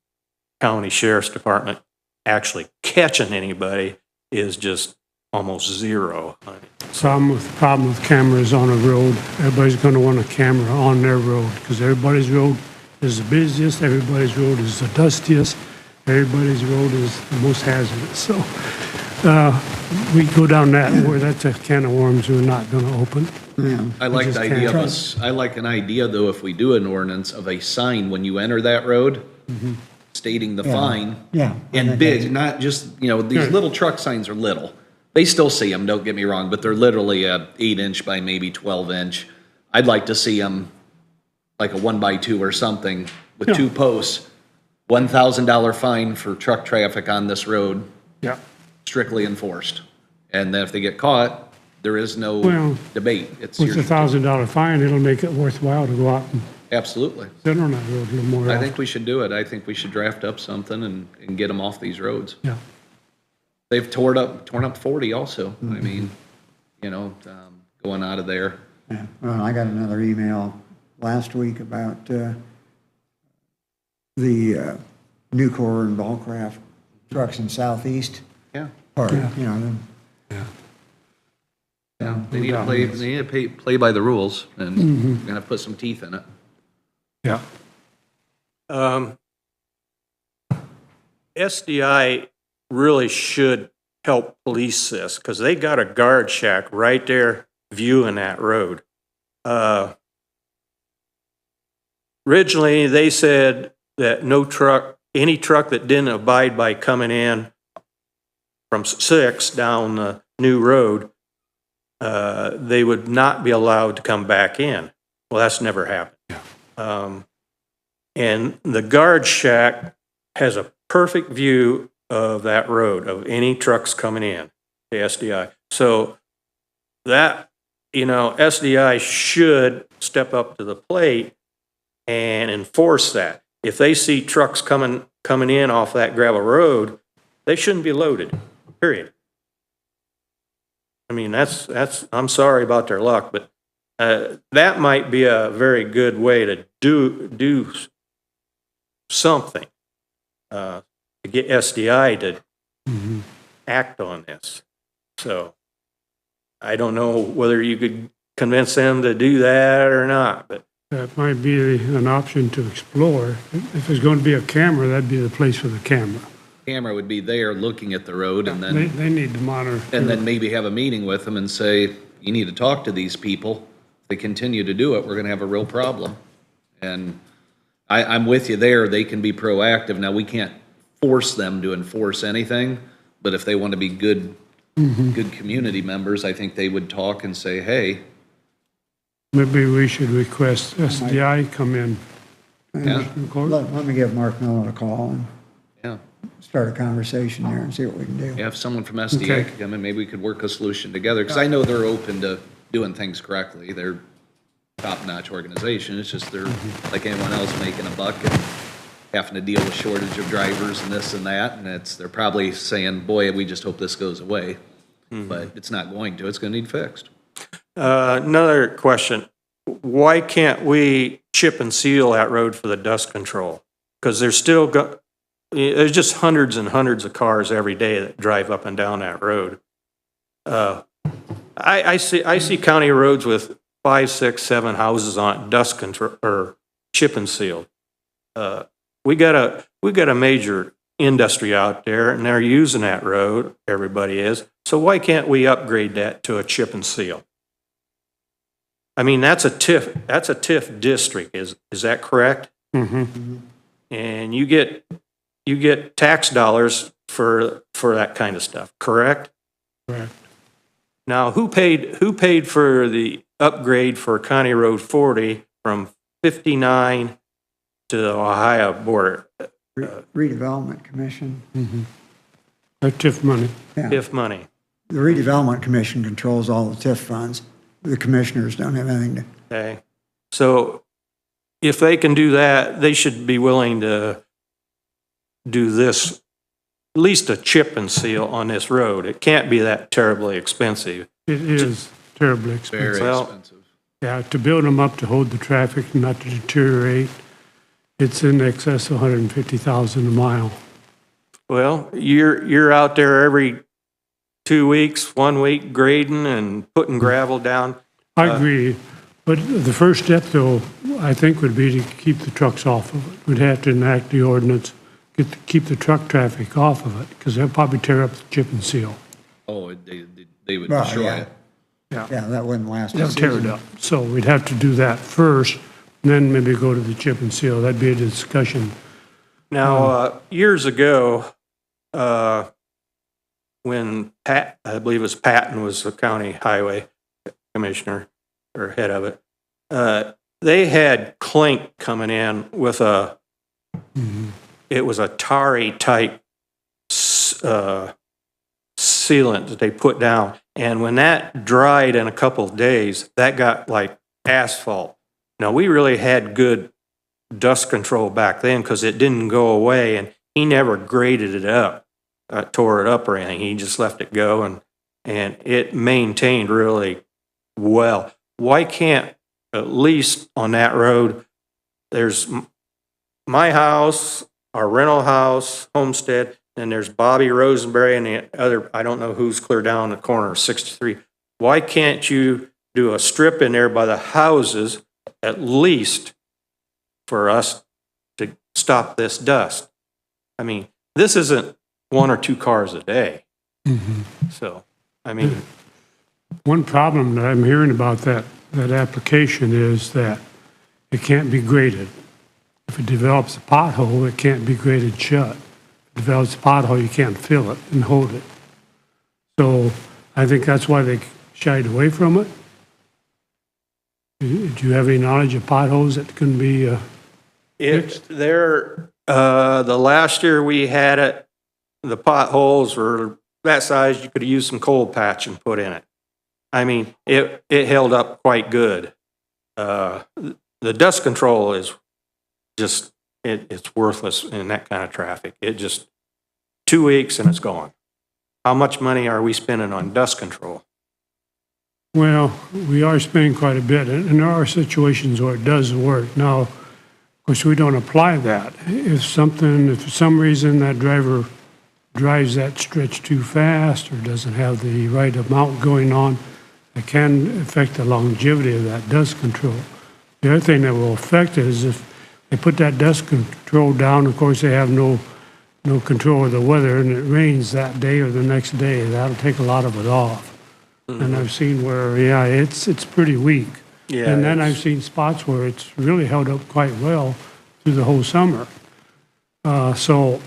county sheriff's department actually catching anybody, is just almost zero. Problem with cameras on a road, everybody's gonna want a camera on their road, because everybody's road is the busiest, everybody's road is the dustiest, everybody's road is the most hazardous. So, we go down that, where that's a can of worms we're not gonna open. I like just the idea of can't. us, I like an idea, though, if we do an ordinance, of a sign when you enter that road stating the fine. Yeah. And big, not just, these little truck signs are little. They still see them, don't get me wrong, but they're literally a 8-inch by maybe 12-inch. I'd like to see them like a 1x2 or something with 2 posts. $1,000 fine for truck traffic on this road, Yeah. strictly enforced. And then if they get caught, there is no Well, debate. It's With a your, $1,000 fine, it'll make it worthwhile to go out and absolutely. sit on that road a little more I often. think we should do it. I think we should draft up something and get them off these roads. Yeah. They've torn up 40 also. I mean, going out of there. Yeah. Well, I got another email last week about the Nucor and Ballcraft trucks in Southeast Yeah. part, Yeah. Yeah. They need to play by the rules, and we're gonna put some teeth in it. Yeah. SDI really should help police this, because they got a guard shack right there viewing that road. Originally, they said that any truck that didn't abide by coming in from 6 down the new road, they would not be allowed to come back in. Well, that's never happened. And the guard shack has a perfect view of that road, of any trucks coming in, the SDI. So that, SDI should step up to the plate and enforce that. If they see trucks coming in off that gravel road, they shouldn't be loaded, period. I mean, I'm sorry about their luck, but that might be a very good way to do something to get SDI to act on this. So I don't know whether you could convince them to do that or not, but That might be an option to explore. If there's going to be a camera, that'd be the place for the camera. Camera would be there looking at the road, and then They need to monitor. and then maybe have a meeting with them and say, you need to talk to these people. If they continue to do it, we're gonna have a real problem. And I'm with you there. They can be proactive. Now, we can't force them to enforce anything, but if they want to be good community members, I think they would talk and say, hey, Maybe we should request SDI come in. yeah, Of course. Let me give Mark Miller a call and yeah. start a conversation there and see what we can do. Yeah, if someone from SDA could come in, maybe we could work a solution together, because I know they're open to doing things correctly. They're top-notch organization. It's just they're, like anyone else, making a buck and having to deal with shortage of drivers and this and that, and they're probably saying, boy, we just hope this goes away. But it's not going to. It's gonna need fixed. Another question. Why can't we chip and seal that road for the dust control? Because there's just hundreds and hundreds of cars every day that drive up and down that road. I see county roads with 5, 6, 7 houses on it, dust control, or chip and sealed. We got a major industry out there, and they're using that road, everybody is. So why can't we upgrade that to a chip and seal? I mean, that's a TIF district, is that correct? And you get tax dollars for that kind of stuff, correct? Correct. Now, who paid for the upgrade for County Road 40 from 59 to the Ohio border? Redevelopment Commission. That TIF money. Yeah. TIF money. The redevelopment commission controls all the TIF funds. The commissioners don't have anything to, Okay. So if they can do that, they should be willing to do this, at least a chip and seal on this road. It can't be that terribly expensive. It is terribly Very expensive. Well- expensive. Yeah, to build them up to hold the traffic, not to deteriorate, it's in excess of 150,000 a mile. Well, you're out there every 2 weeks, 1 week grading and putting gravel down. I agree, but the first step, though, I think would be to keep the trucks off of it. We'd have to enact the ordinance, keep the truck traffic off of it, because they'll probably tear up the chip and seal. Oh, they would Well, destroy yeah. it. yeah, that wouldn't last. a They'll tear it season. up. So we'd have to do that first, and then maybe go to the chip and seal. That'd be a discussion. Now, years ago, when I believe it was Patton was the county highway commissioner or head of it, they had Clink coming in with it was a tarry type sealant that they put down. And when that dried in a couple of days, that got like asphalt. Now, we really had good dust control back then because it didn't go away, and he never graded it up, tore it up or anything. He just left it go, and it maintained really well. Why can't, at least on that road, there's my house, our rental house, homestead, and there's Bobby Rosenberry and the other, I don't know who's clear down the corner of 63. Why can't you do a strip in there by the houses, at least for us to stop this dust? I mean, this isn't 1 or 2 cars a day. So, I mean, One problem that I'm hearing about that application is that it can't be graded. If it develops a pothole, it can't be graded shut. If it develops a pothole, you can't fill it and hold it. So I think that's why they shied away from it. Do you have any knowledge of potholes that can be, the last year we had it, the potholes were that size, you could have used some cold patch and put in it. I mean, it held up quite good. The dust control is just, it's worthless in that kind of traffic. It just, 2 weeks and it's gone. How much money are we spending on dust control? well, we are spending quite a bit, and there are situations where it does work. Now, of course, we don't apply that. If for some reason that driver drives that stretch too fast or doesn't have the right amount going on, it can affect the longevity of that dust control. The other thing that will affect it is if they put that dust control down, of course, they have no control of the weather, and it rains that day or the next day. That'll take a lot of it off. And I've seen where, yeah, it's pretty weak. Yeah, And then I've seen spots where it's really held up quite well through the whole summer. So,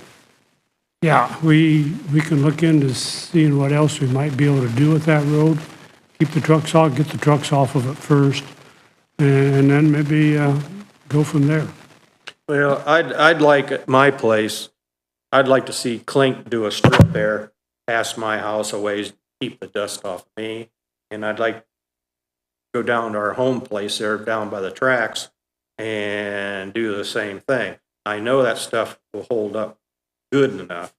yeah, we can look into seeing what else we might be able to do with that road. Keep the trucks off, get the trucks off of it first, and then maybe go from there. Well, I'd like at my place I'd like to see Clink do a strip there past my house a ways, keep the dust off me. And I'd like to go down to our home place there, down by the tracks, and do the same thing. I know that stuff will hold up good enough.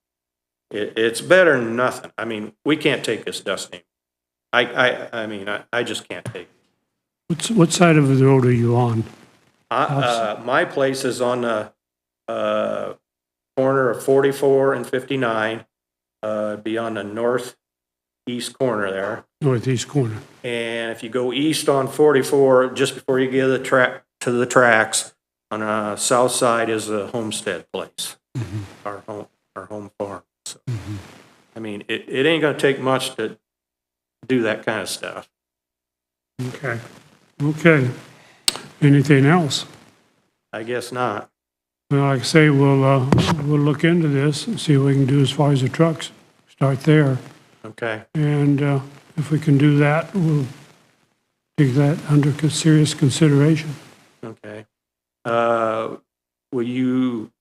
It's better than nothing. I mean, we can't take this dust anymore. I mean, I just can't take it. What side of the road are you on? My place is on the corner of 44 and 59, be on the northeast corner there. Northeast corner. And if you go east on 44, just before you get to the tracks, on the south side is a homestead place, our home farm. So, I mean, it ain't gonna take much to do that kind of stuff. Okay. Okay. Anything else? I guess not. Well, like I say, we'll look into this and see what we can do as far as the trucks. Start there. Okay. And if we can do that, we'll take that under serious consideration. Okay. Will you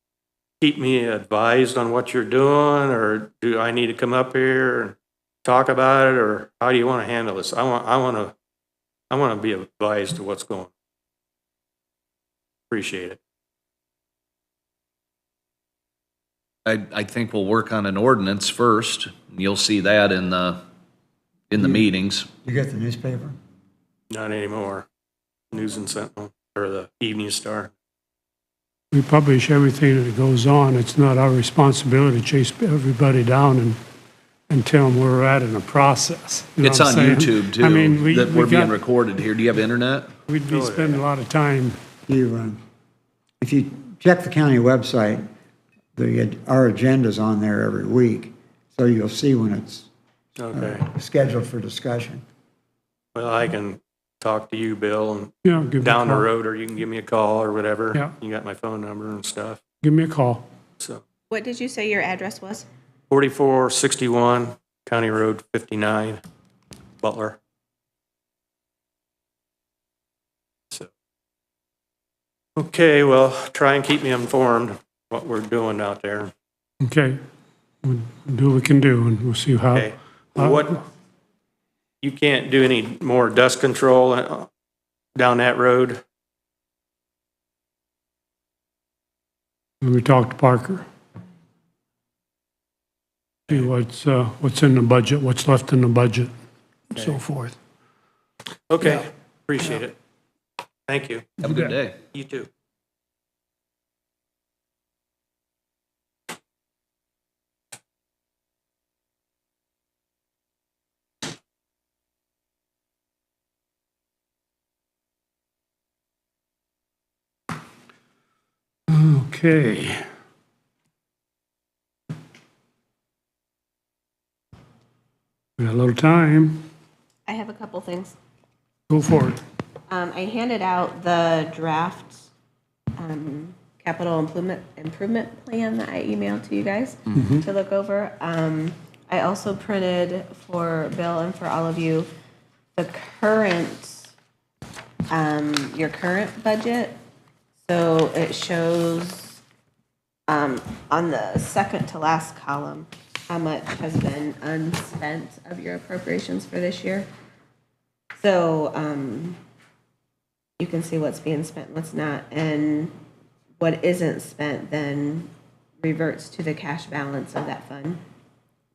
keep me advised on what you're doing, or do I need to come up here and talk about it, or how do you want to handle this? I want to be advised to what's going on. Appreciate it. I think we'll work on an ordinance first. You'll see that in the meetings. You get the newspaper? Not anymore. News and Sentinel, or the Evening Star. We publish everything that goes on. It's not our responsibility to chase everybody down and tell them where we're at in the process. You know It's what on I'm saying? YouTube too, I mean, that we're being recorded here. Do you have internet? We'd be spending a lot of time. If you check the county website, our agenda's on there every week, so you'll see when it's Okay. scheduled for discussion. Well, I can talk to you, Bill, and Yeah, give me a down the call. road, or you can give me a call or whatever. Yeah. You got my phone number and stuff. Give me a call. So What did you say your address was? 4461 County Road 59, Butler. So, okay, well, try and keep me informed what we're doing out there. Okay. We'll do what we can do, and we'll see how. Okay. What, you can't do any more dust control down that road? When we talk to Parker. See what's in the budget, what's left in the budget, and so forth. Okay, appreciate it. Thank you. Have a good day. You too. Okay. We got a little time. I have a couple things. Go for it. I handed out the draft capital improvement plan that I emailed to you guys to look over. I also printed for Bill and for all of you the current, your current budget. So it shows on the second to last column how much has been unspent of your appropriations for this year. So you can see what's being spent, what's not, and what isn't spent then reverts to the cash balance of that fund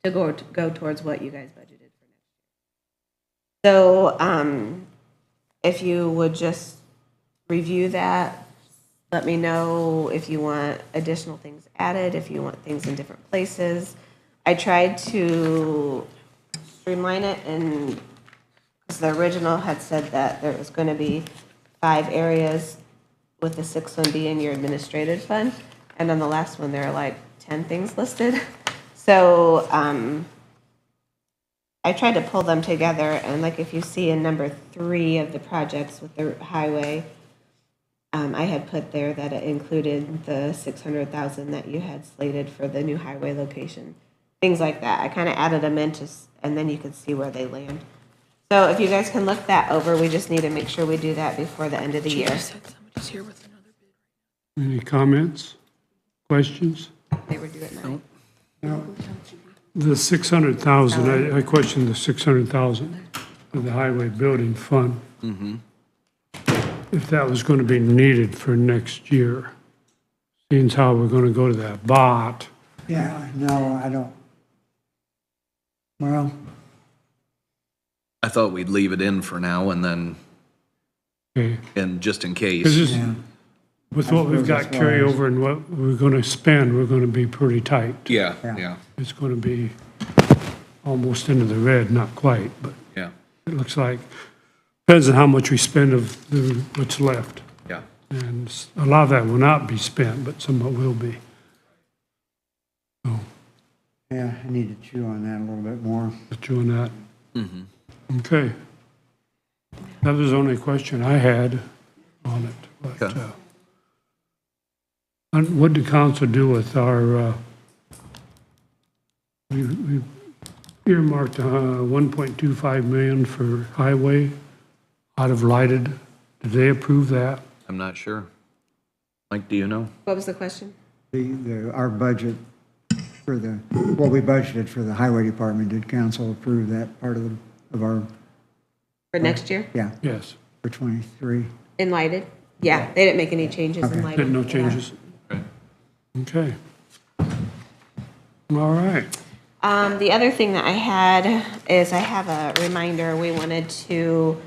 to go towards what you guys budgeted for next year. So if you would just review that, let me know if you want additional things added, if you want things in different places. I tried to streamline it, and because the original had said that there was going to be 5 areas, with the 6th one being your administrative fund, and on the last one there are like 10 things listed. So I tried to pull them together, and like if you see in number 3 of the projects with the highway, I had put there that it included the $600,000 that you had slated for the new highway location, things like that. I kind of added them in, and then you can see where they land. So if you guys can look that over, we just need to make sure we do that before the end of the year. Any comments, questions? They were due at 9. The 600,000, I questioned the 600,000 of the highway building fund. If that was going to be needed for next year, seeing as how we're going to go to that bot. Yeah, no, I don't. Well, I thought we'd leave it in for now and then, Okay. and just in Because case. this, yeah, with I what we've suppose got that's wise. carryover and what we're going to spend, we're going to be pretty tight. Yeah, Yeah. yeah, It's going to be almost into the red, not quite, but yeah, it looks like, depends on how much we spend of what's left. yeah. And a lot of that will not be spent, but some of it will be. So, yeah, I need to chew on that a little bit more. put you on that. Okay. That was the only question I had on it. But, Okay. and what did council do with our, we earmarked 1.25 million for highway out of lighted. Did they approve that? I'm not sure. Mike, do you know? What was the question? Our budget for what we budgeted for the highway department, did council approve that part of our, For next year? yeah, Yes. for 23? In lighted? Yeah, they didn't make any changes in Okay. lighted. Did no for that. changes? Right. Okay. All right. The other thing that I had is I have a reminder, we wanted to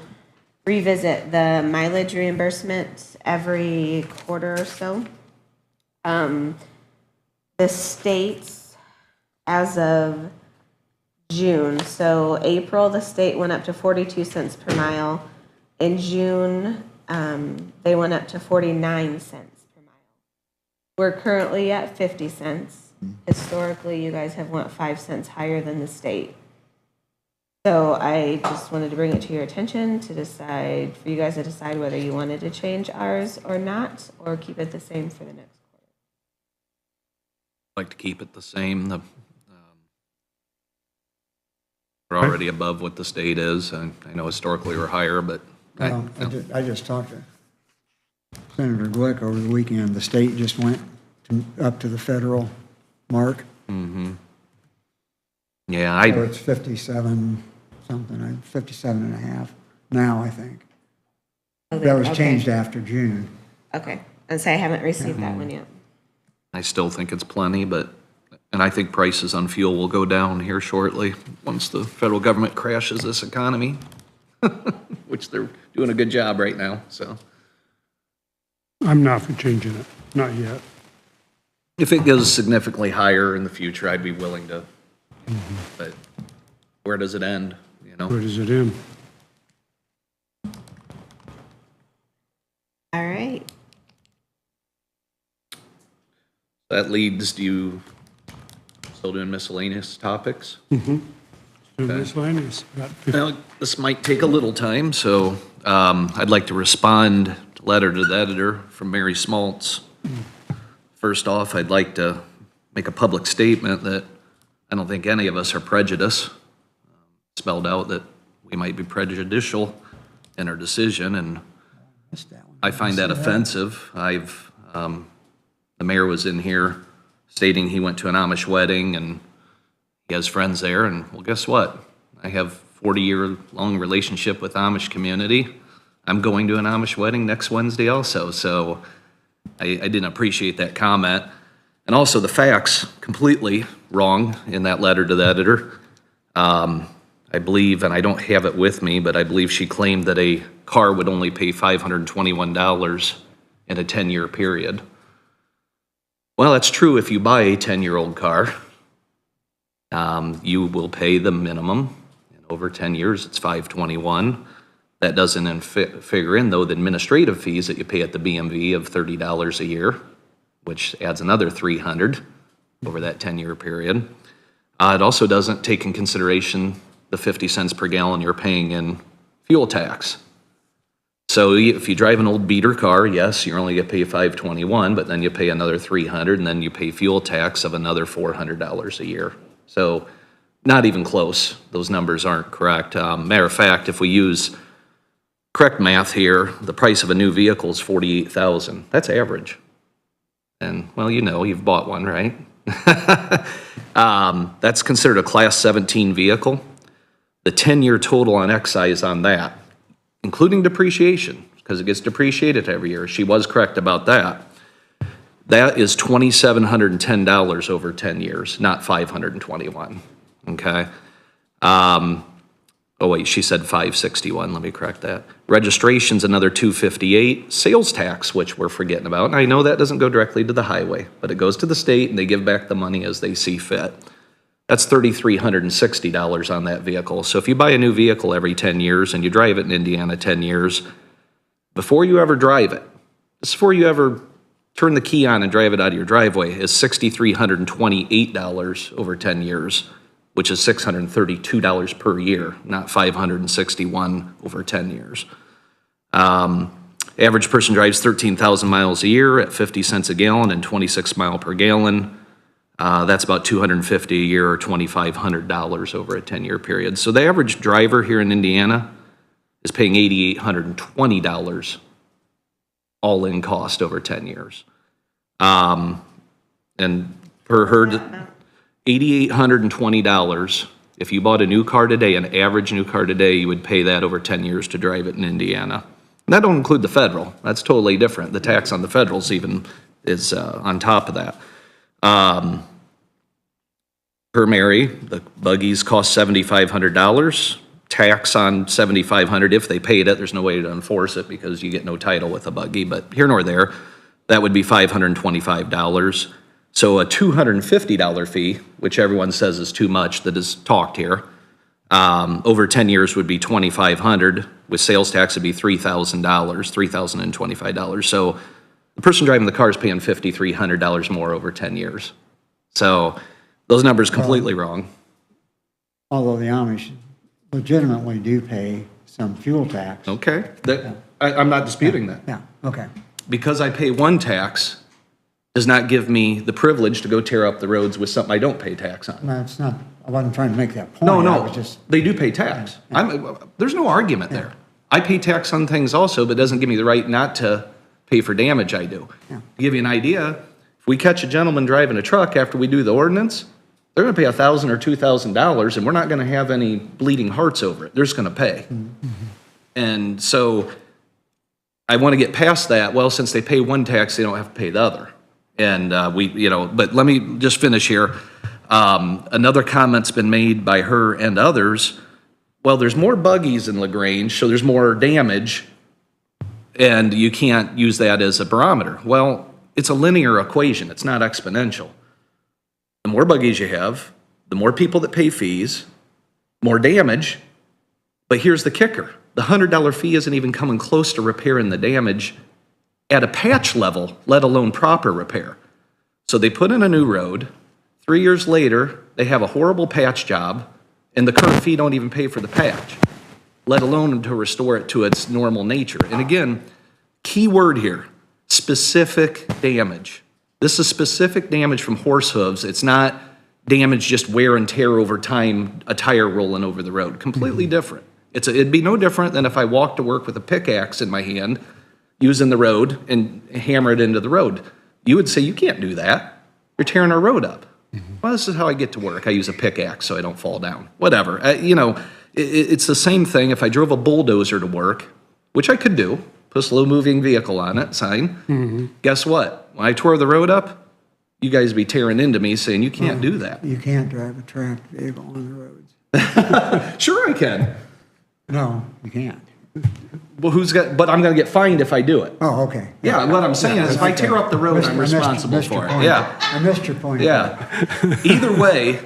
revisit the mileage reimbursement every quarter or so. The states, as of June, so April, the state went up to 42 cents per mile. In June, they went up to 49 cents per mile. We're currently at 50 cents. Historically, you guys have went 5 cents higher than the state. So I just wanted to bring it to your attention to decide, for you guys to decide whether you wanted to change ours or not, or keep it the same for the next quarter. Like to keep it the same. We're already above what the state is. I know historically we're higher, but Well, I just talked to Senator Glick over the weekend. The state just went up to the federal mark. yeah, So it's 57 something, 57 and a half now, I think. That was Okay. changed after June. Okay, and say I haven't received that one yet. I still think it's plenty, and I think prices on fuel will go down here shortly once the federal government crashes this economy, which they're doing a good job right now, so. I'm not for changing it, not yet. If it goes significantly higher in the future, I'd be willing to, but where does it end, you know? Where does it end? All right. That leads, do you still doing miscellaneous topics? Still miscellaneous. Got 50. Well, this might take a little time, so I'd like to respond to a letter to the editor from Mary Smaltz. First off, I'd like to make a public statement that I don't think any of us are prejudiced. Spelled out that we might be prejudicial in our decision, and Missed that one. I find that offensive. The mayor was in here stating he went to an Amish wedding and he has friends there, and well, guess what? I have 40-year-long relationship with the Amish community. I'm going to an Amish wedding next Wednesday also, so I didn't appreciate that comment. And also the facts completely wrong in that letter to the editor. I believe, and I don't have it with me, but I believe she claimed that a car would only pay $521 in a 10-year period. Well, that's true if you buy a 10-year-old car. You will pay the minimum. And over 10 years, it's $521. That doesn't figure in, though, the administrative fees that you pay at the BMV of $30 a year, which adds another $300 over that 10-year period. It also doesn't take in consideration the 50 cents per gallon you're paying in fuel tax. So if you drive an old beater car, yes, you're only going to pay $521, but then you pay another $300, and then you pay fuel tax of another $400 a year. So not even close. Those numbers aren't correct. Matter of fact, if we use correct math here, the price of a new vehicle is $48,000. That's average. And, well, you know, you've bought one, right? That's considered a Class 17 vehicle. The 10-year total on excise on that, including depreciation, because it gets depreciated every year. She was correct about that. That is $2,710 over 10 years, not $521, okay? Oh wait, she said 561, let me correct that. Registration's another 258. Sales tax, which we're forgetting about, and I know that doesn't go directly to the highway, but it goes to the state and they give back the money as they see fit. That's $3,360 on that vehicle. So if you buy a new vehicle every 10 years and you drive it in Indiana 10 years, before you ever drive it, before you ever turn the key on and drive it out of your driveway, is $6,328 over 10 years, which is $632 per year, not $561 over 10 years. Average person drives 13,000 miles a year at 50 cents a gallon and 26 mile per gallon. That's about $250 a year or $2,500 over a 10-year period. So the average driver here in Indiana is paying $8,820 all-in cost over 10 years. And per her, $8,820. If you bought a new car today, an average new car today, you would pay that over 10 years to drive it in Indiana. And that don't include the federal. That's totally different. The tax on the federals even is on top of that. Per Mary, the buggies cost $7,500. Tax on $7,500 if they paid it. There's no way to enforce it because you get no title with a buggy. But here nor there, that would be $525. So a $250 fee, which everyone says is too much that is talked here, over 10 years would be $2,500. With sales tax, it'd be $3,000, $3,025. So the person driving the car is paying $5,300 more over 10 years. So those numbers completely wrong. Although the Amish legitimately do pay some fuel tax. Okay, I'm not disputing that. Yeah, okay. Because I pay one tax does not give me the privilege to go tear up the roads with something I don't pay tax on. No, it's not, I wasn't trying to make that point. No, I no, was just, they do pay tax. There's no argument there. I pay tax on things also, but it doesn't give me the right not to pay for damage I do. To give you an idea, if we catch a gentleman driving a truck after we do the ordinance, they're gonna pay $1,000 or $2,000 and we're not gonna have any bleeding hearts over it. They're just gonna pay. And so I wanna get past that. Well, since they pay one tax, they don't have to pay the other. And but let me just finish here. Another comment's been made by her and others. Well, there's more buggies in LaGrange, so there's more damage, and you can't use that as a barometer. Well, it's a linear equation. It's not exponential. The more buggies you have, the more people that pay fees, more damage. But here's the kicker. The $100 fee isn't even coming close to repairing the damage at a patch level, let alone proper repair. So they put in a new road. 3 years later, they have a horrible patch job, and the current fee don't even pay for the patch, let alone to restore it to its normal nature. And again, key word here, specific damage. This is specific damage from horse hooves. It's not damage just wear and tear over time, a tire rolling over the road. Completely different. It'd be no different than if I walked to work with a pickaxe in my hand, using the road and hammer it into the road. You would say, you can't do that. You're tearing our road up. Well, this is how I get to work. I use a pickaxe so I don't fall down. Whatever. It's the same thing if I drove a bulldozer to work, which I could do, put a slow moving vehicle on it, sign. Guess what? When I tore the road up, you guys would be tearing into me saying, you can't do that. you can't drive a tracked vehicle on the roads. Sure I can. No, you can't. Well, but I'm going to get fined if I do it. Oh, okay. Yeah, what I'm saying is if I tear up the road, I'm responsible for it. Yeah. I missed your point. Yeah. Either way,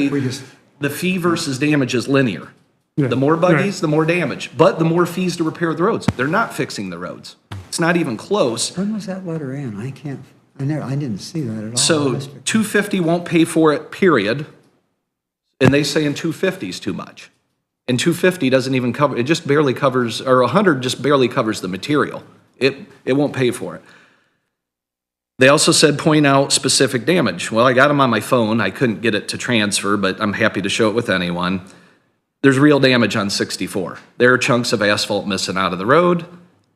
We just, the fee versus damage is linear. Yeah, The more buggies, right. the more damage, but the more fees to repair the roads. They're not fixing the roads. It's not even close. when was that letter in? I didn't see that at all. I So missed it. 250 won't pay for it, period. And they say in 250 is too much. And 250 doesn't even cover, it just barely covers, or 100 just barely covers the material. It won't pay for it. They also said point out specific damage. Well, I got them on my phone. I couldn't get it to transfer, but I'm happy to show it with anyone. There's real damage on 64. There are chunks of asphalt missing out of the road,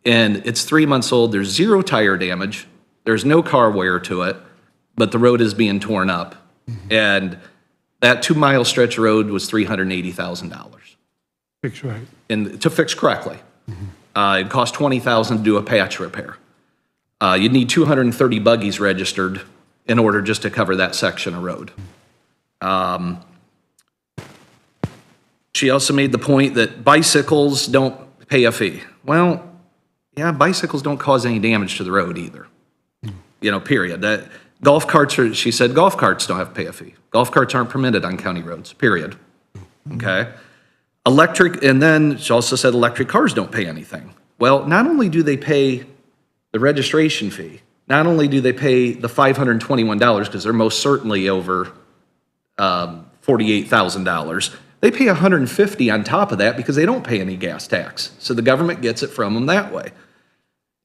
and it's 3 months old. There's zero tire damage. There's no car wear to it, but the road is being torn up. And that 2-mile stretch of road was $380,000. Fix right. And to fix correctly. It cost $20,000 to do a patch repair. You'd need 230 buggies registered in order just to cover that section of road. She also made the point that bicycles don't pay a fee. Well, yeah, bicycles don't cause any damage to the road either. You know, period. Golf carts are, she said, golf carts don't have to pay a fee. Golf carts aren't permitted on county roads, period. Okay? Electric, and then she also said electric cars don't pay anything. Well, not only do they pay the registration fee, not only do they pay the $521, because they're most certainly over $48,000, they pay $150 on top of that because they don't pay any gas tax. So the government gets it from them that way.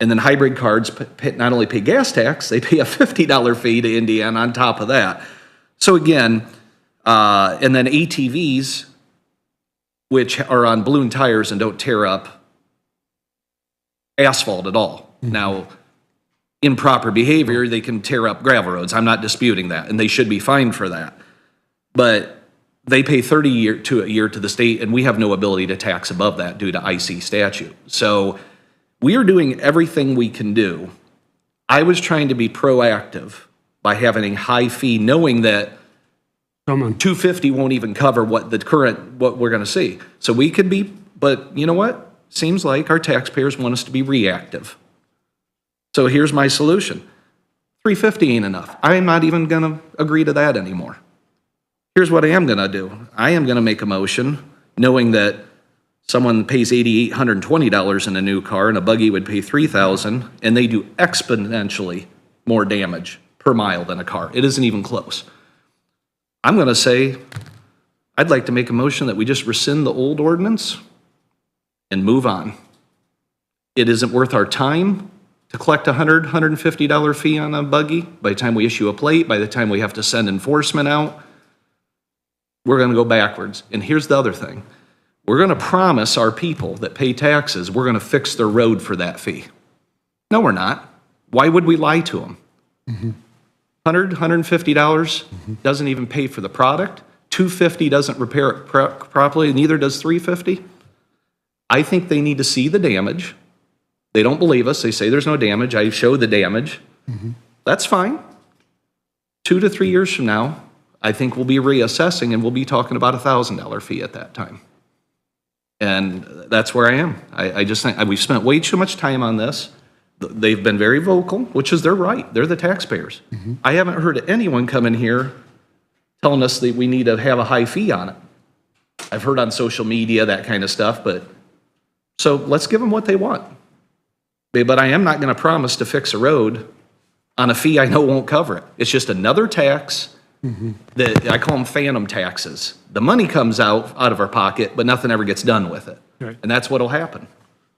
And then hybrid cards not only pay gas tax, they pay a $50 fee to Indiana on top of that. So again, and then ATVs, which are on balloon tires and don't tear up asphalt at all. Now, improper behavior, they can tear up gravel roads. I'm not disputing that, and they should be fined for that. But they pay $30 a year to the state, and we have no ability to tax above that due to IC statute. So we are doing everything we can do. I was trying to be proactive by having a high fee, knowing that $250 won't even cover what we're going to see. So we could be, but you know what? Seems like our taxpayers want us to be reactive. So here's my solution. $350 ain't enough. I'm not even going to agree to that anymore. Here's what I am going to do. I am going to make a motion knowing that someone pays $8,820 in a new car and a buggy would pay $3,000, and they do exponentially more damage per mile than a car. It isn't even close. I'm going to say, I'd like to make a motion that we just rescind the old ordinance and move on. It isn't worth our time to collect $100, $150 fee on a buggy. By the time we issue a plate, by the time we have to send enforcement out, we're going to go backwards. And here's the other thing. We're going to promise our people that pay taxes, we're going to fix their road for that fee. No, we're not. Why would we lie to them? $100, $150 doesn't even pay for the product. $250 doesn't repair it properly, neither does $350. I think they need to see the damage. They don't believe us. They say there's no damage. I show the damage. That's fine. 2 to 3 years from now, I think we'll be reassessing and we'll be talking about a $1,000 fee at that time. And that's where I am. I just think we've spent way too much time on this. They've been very vocal, which is their right. They're the taxpayers. I haven't heard anyone come in here telling us that we need to have a high fee on it. I've heard on social media, that kind of stuff, but so let's give them what they want. But I am not going to promise to fix a road on a fee I know won't cover it. It's just another tax that I call them phantom taxes. The money comes out of our pocket, but nothing ever gets done with it. Right. And that's what'll happen.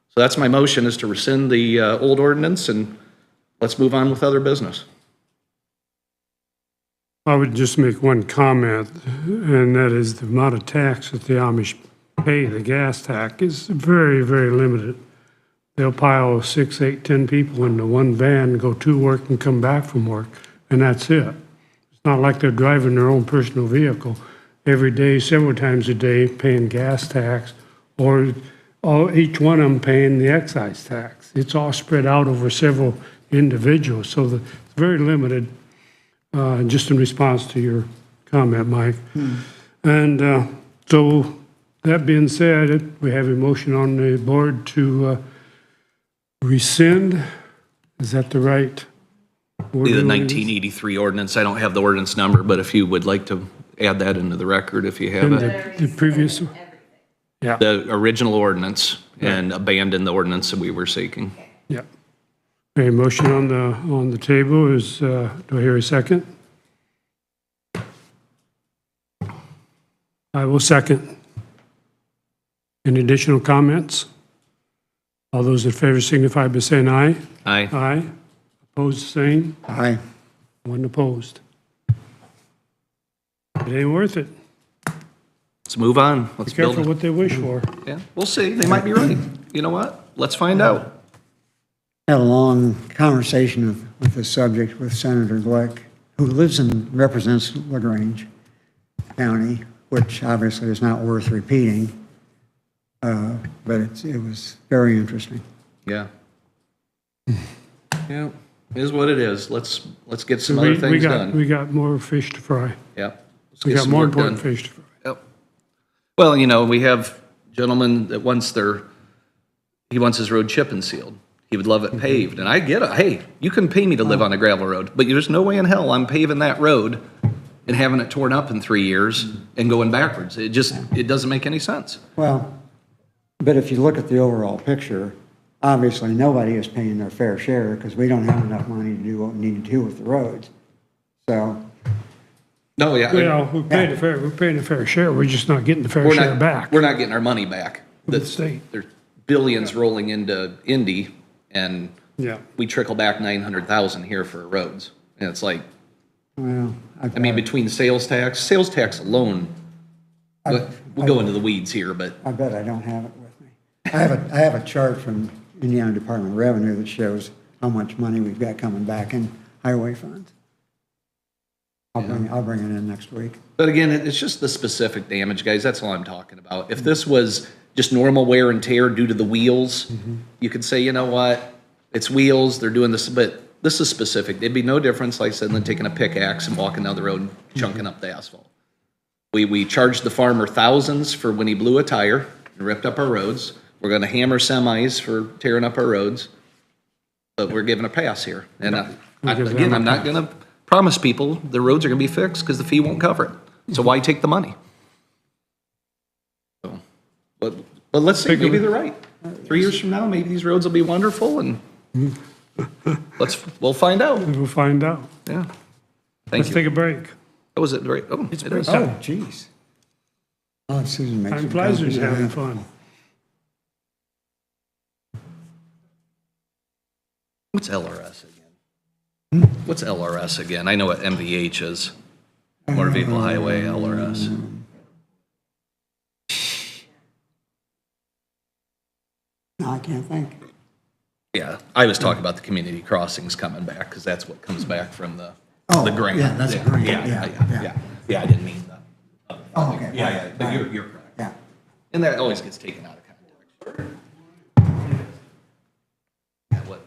So that's my motion, is to rescind the old ordinance and let's move on with other business. I would just make one comment, and that is the amount of tax that the Amish pay, the gas tax, is very, very limited. They'll pile 6, 8, 10 people into one van, go to work and come back from work, and that's it. It's not like they're driving their own personal vehicle every day, several times a day, paying gas tax, or each one of them paying the excise tax. It's all spread out over several individuals, so it's very limited, just in response to your comment, Mike. And so, that being said, we have a motion on the board to rescind. Is that the right word? The 1983 ordinance, I don't have the ordinance number, but if you would like to add that into the record, if you have And it. the previous, yeah, The original ordinance and abandon the ordinance that we were seeking. yeah. A motion on the table is, do I hear a second? I will second. Any additional comments? All those in favor signify by saying aye. Aye. Aye. Opposed, same. Aye. One opposed. It ain't worth it. Let's move on. Be Let's build careful it. what they wish for. Yeah, we'll see. They might be right. You know what? Let's find out. Had a long conversation with this subject with Senator Glick who lives and represents LaGrange County, which obviously is not worth repeating, but it was very interesting. Yeah. Yeah, it is what it is. Let's get some We- other things We done. got more fish to fry. Yep. Let's We get got some more work important done. fish to fry. Yep. Well, you know, we have gentlemen that he wants his road chip and sealed. He would love it paved, and I get it. Hey, you can pay me to live on a gravel road, but there's no way in hell I'm paving that road and having it torn up in 3 years and going backwards. It doesn't make any sense. Well, but if you look at the overall picture, obviously nobody is paying their fair share because we don't have enough money to do what we need to do with the roads. So, No, yeah. Well, we're paying a fair share, we're just not getting the fair We're share not, back. we're not getting our money back. From the state. There's billions rolling into Indy, and Yeah. we trickle back 900,000 here for roads. And it's like, well, I mean, between sales tax alone, we'll go into the weeds here, but I bet I don't have it with me. I have a chart from Indiana Department of Revenue that shows how much money we've got coming back in highway funds. I'll bring it in next week. But again, it's just the specific damage, guys. That's all I'm talking about. If this was just normal wear and tear due to the wheels, you could say, you know what? It's wheels, they're doing this, but this is specific. It'd be no difference, like I said, than taking a pickaxe and walking down the road and chunking up the asphalt. We charged the farmer thousands for when he blew a tire and ripped up our roads. We're gonna hammer semis for tearing up our roads, but we're giving a pass here. And again, I'm not gonna promise people the roads are gonna be fixed because the fee won't cover it. So why take the money? So, but let's see, maybe they're right. 3 years from now, maybe these roads will be wonderful, and we'll find out. We'll find out. Yeah. Thank Let's you. take a break. Oh, was it right? Oh, it is. Oh, geez. I'll have Susan make Time some flies when copies you're of having that. fun. What's LRS again? What's LRS again? I know what MVH is. Motor Vehicle Highway, LRS. No, I can't think. Yeah, I was talking about the community crossings coming back, because that's what comes back from the grant. yeah, that's a grant, yeah. Yeah, I didn't mean that. Oh, okay. Yeah, but you're correct. Yeah. And that always gets taken out of context. Yeah, what?